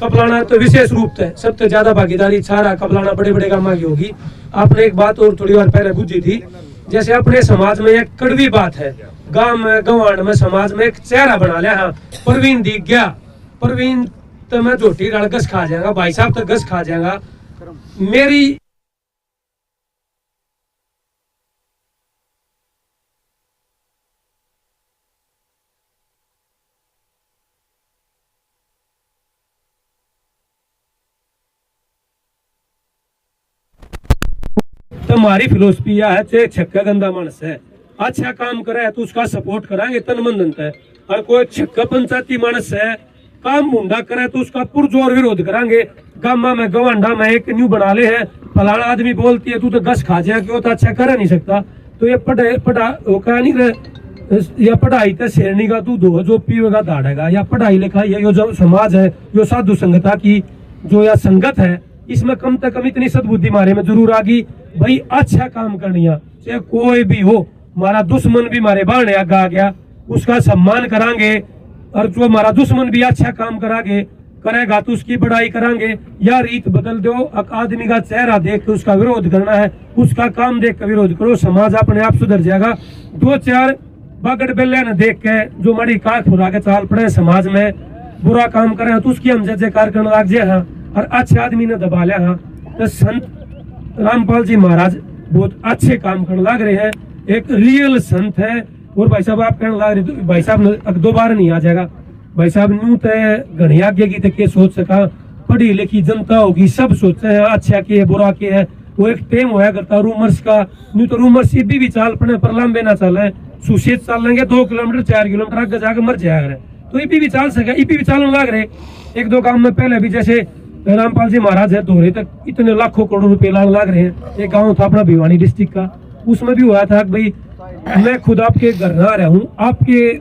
कपलाना तो विशेष रूप से सबसे ज्यादा भागीदारी सारा कपलाना बड़े बड़े गांव की होगी। आपने एक बात और थोड़ी बार पहले बुझी थी, जैसे अपने समाज में एक कड़वी बात है, गांव में गवांड में समाज में एक चेहरा बना लिया। हाँ, परवीन दिख गया, परवीन तो मैं झोटी डाल गस खा जाएगा, भाई साहब तो गस खा जाएगा। मेरी तो हमारी फिलोसफी यह है, चाहे छक्का गंदा मानस है, अच्छा काम करे तो उसका सपोर्ट कराएंगे तन मन धन है। और कोई छक्का पंचायती मानस है, काम मुंडा करे तो उसका पुरजोर विरोध कराएंगे। गामा में गवांडा में एक न्यू बना ले है, फलाना आदमी बोलती है तू तो गस खा जाए, क्यों तो अच्छा कर नहीं सकता। तो ये पढ़ाई तो शेरनी का दूध हो जो पीवेगा दाड़ेगा, या पढ़ाई लिखाई है, यो जो समाज है, यो साधु संगता की जो या संगत है, इसमें कम से कम इतनी सद्बुद्धि मारे में जरूर आ गई भाई अच्छा काम करनिया, चाहे कोई भी हो। हमारा दुश्मन भी मारे बाण आगा आ गया, उसका सम्मान करांगे, और जो हमारा दुश्मन भी अच्छा काम करेगा तो उसकी बड़ाई करांगे। या रीत बदल दो, आदमी का चेहरा देख के उसका विरोध करना है, उसका काम देख कर विरोध करो, समाज अपने आप सुधर जाएगा। 2-4 बागड़ बेले न देख के जो हमारी काख फुरा के चाल पड़े समाज में, बुरा काम करे तो उसकी हम जय जयकार करने लग जाए। हाँ, और अच्छे आदमी ने दबा लिया। हाँ, तो संत रामपाल जी महाराज बहुत अच्छे काम करने लग रहे हैं, एक रियल संत है। और भाई साहब आप कहने लग रहे, तो भाई साहब दोबारा नहीं आ जाएगा। भाई साहब न्यू तय घनी आगे की तक सोच सका, पढ़ी लिखी जनता होगी, सब सोचे हैं अच्छा के है बुरा के है। वो एक टेम होया करता रूमर्स का, न्यू तो रूमर्स इब्बी भी चाल पड़े पर लंबे ना चले, सुशेष चल लेंगे 2 किलोमीटर 4 किलोमीटर आगे जाकर मर जाएगा, तो इब्बी भी चाल सके, इब्बी भी चालने लग रहे। 1-2 काम में पहले भी जैसे रामपाल जी महाराज है दोहरे तक इतने लाखों करोड़ रुपए लाने लग रहे हैं। एक गांव था अपना भिवानी डिस्ट्रिक्ट का, उसमें भी हुआ था कि भाई मैं खुद आपके घर ना रहा हूँ, आपके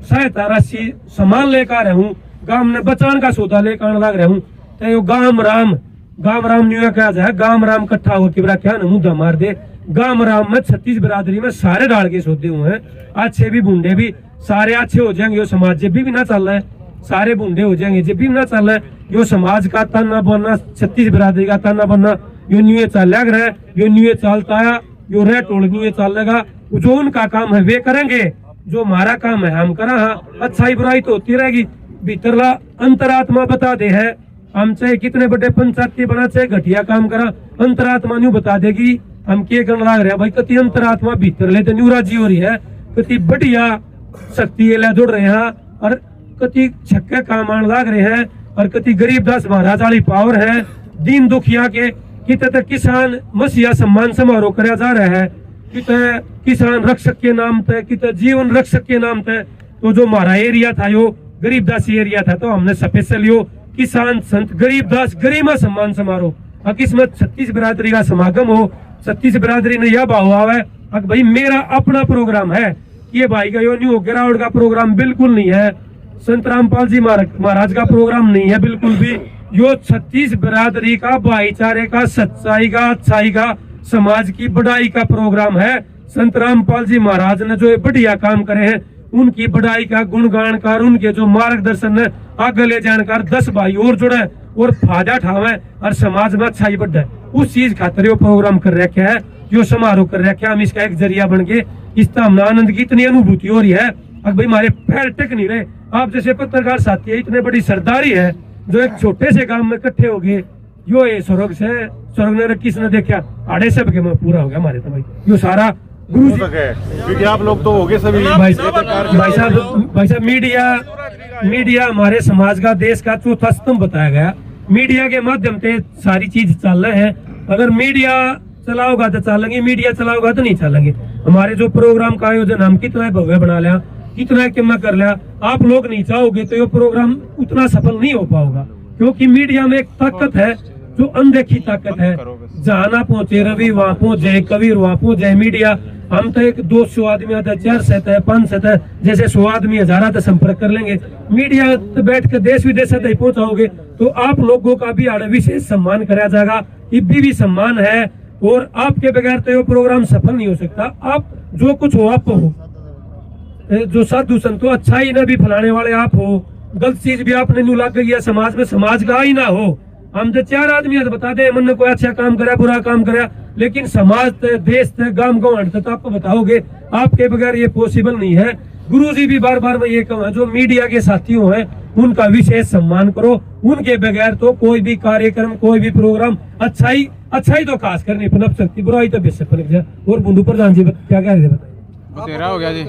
सहायता राशि सामान लेकर आ रहा हूँ, गांव में बचान का सौदा लेकर आने लग रहा हूँ। तो गाम राम न्यू कहा जाए, गाम राम इकट्ठा होकर क्या न मुद्दा मार दे। गाम राम में 36 बिरादरी में सारे डाल के सौदे हुए हैं, अच्छे भी बूंदे भी, सारे अच्छे हो जाएंगे। समाज जब भी ना चल रहा है, सारे बूंदे हो जाएंगे जब भी ना चल रहा है। यो समाज का ताना बनना, 36 बिरादरी का ताना बनना, यो न्यू चल लग रहा है, यो न्यू चलता है, यो रह टोल न्यू चलेगा। जो उनका काम है वे करेंगे, जो हमारा काम है हम करा। हाँ, अच्छाई बुराई तो होती रहेगी, भीतरला अंतरात्मा बता दे है। हम चाहे कितने बड़े पंचायती बना, चाहे घटिया काम करा, अंतरात्मा न्यू बता देगी हम क्या करने लग रहे हैं। भाई कति अंतरात्मा भीतर ले तो न्यू राजी हो रही है, कति बढ़िया शक्ति ले जुड़ रहे हैं, और कति छक्के काम आने लग रहे हैं, और कति गरीबदास महाराज वाली पावर है। दीन दुखिया के कितने तक किसान मसीहा सम्मान समारोह कराया जा रहा है, कितने किसान रक्षक के नाम पे, कितने जीवन रक्षक के नाम पे। तो जो हमारा एरिया था यो गरीबदासी एरिया था, तो हमने स्पेशल यो किसान संत गरीबदास गरिमा सम्मान समारोह, अब इसमें 36 बिरादरी का समागम हो। 36 बिरादरी ने यह भाव आवा है अब भाई मेरा अपना प्रोग्राम है, ये भाई का यो न्यू गिरावट का प्रोग्राम बिल्कुल नहीं है, संत रामपाल जी महाराज का प्रोग्राम नहीं है बिल्कुल भी। यो 36 बिरादरी का भाईचारे का, सच्चाई का, अच्छाई का, समाज की बढ़ाई का प्रोग्राम है। संत रामपाल जी महाराज ने जो बढ़िया काम करे हैं, उनकी बढ़ाई का, गुणगान का, उनके जो मार्गदर्शन है आगे ले जानकार 10 भाई और जुड़े और फायदा उठावे और समाज में अच्छाई बढ़े, उस चीज खातिर वो प्रोग्राम कर रखे है, जो समारोह कर रखे है। हम इसका एक जरिया बन के इस हमने आनंद की इतनी अनुभूति हो रही है। अब भाई हमारे पैर टिक नहीं रहे, आप जैसे पत्रकार साथी है, इतने बड़ी सरदारी है जो एक छोटे से गांव में इकट्ठे हो गए। यो ये स्वर्ग से स्वर्ग ने किसने देखा आड़े सब के में पूरा हो गया हमारे, तो भाई यो सारा गुरु जी क्योंकि आप लोग तो हो गए सभी भाई साहब मीडिया हमारे समाज का, देश का चौथा स्तंभ बताया गया। मीडिया के माध्यम से सारी चीज चल रहे हैं। अगर मीडिया चलाओगा तो चलेंगे, मीडिया चलाओगा तो नहीं चलेंगे। हमारे जो प्रोग्राम का आयोजन हम कितना भव्य बना लिया, कितना कितना कर लिया, आप लोग नहीं चाहोगे तो ये प्रोग्राम उतना सफल नहीं हो पाएगा, क्योंकि मीडिया में एक ताकत है जो अनदेखी ताकत है। जहाँ ना पहुंचे रवि वहां पहुंच जाए, कबीर वहां पहुंच जाए मीडिया। हम तो एक 200 आदमी आता है, 400 है, 500 है, जैसे 100 आदमी 1000 तो संपर्क कर लेंगे। मीडिया तो बैठ कर देश विदेश तक पहुंचाओगे तो आप लोगों का भी विशेष सम्मान कराया जाएगा, इब्बी भी सम्मान है। और आपके बगैर तो ये प्रोग्राम सफल नहीं हो सकता। आप जो कुछ हो आप हो, जो साधु संतो अच्छाई ना भी फैलाने वाले आप हो, गलत चीज भी आपने न्यू लाग गया समाज में, समाज का ही ना हो। हम तो 4 आदमी तो बता दे मन ने कोई अच्छा काम करा, बुरा काम करा, लेकिन समाज ते, देश ते, गांव गाँव तो आपको बताओगे, आपके बगैर ये पॉसिबल नहीं है। गुरुजी भी बार बार मैं ये कहूँ, जो मीडिया के साथियों हैं उनका विशेष सम्मान करो। उनके बगैर तो कोई भी कार्यक्रम, कोई भी प्रोग्राम अच्छाई तो खास कर नहीं पनप सकती, बुराई तो बेशक पनप जाए। और बुंदू प्रधान जी क्या कह रहे थे? तेरा हो गया जी।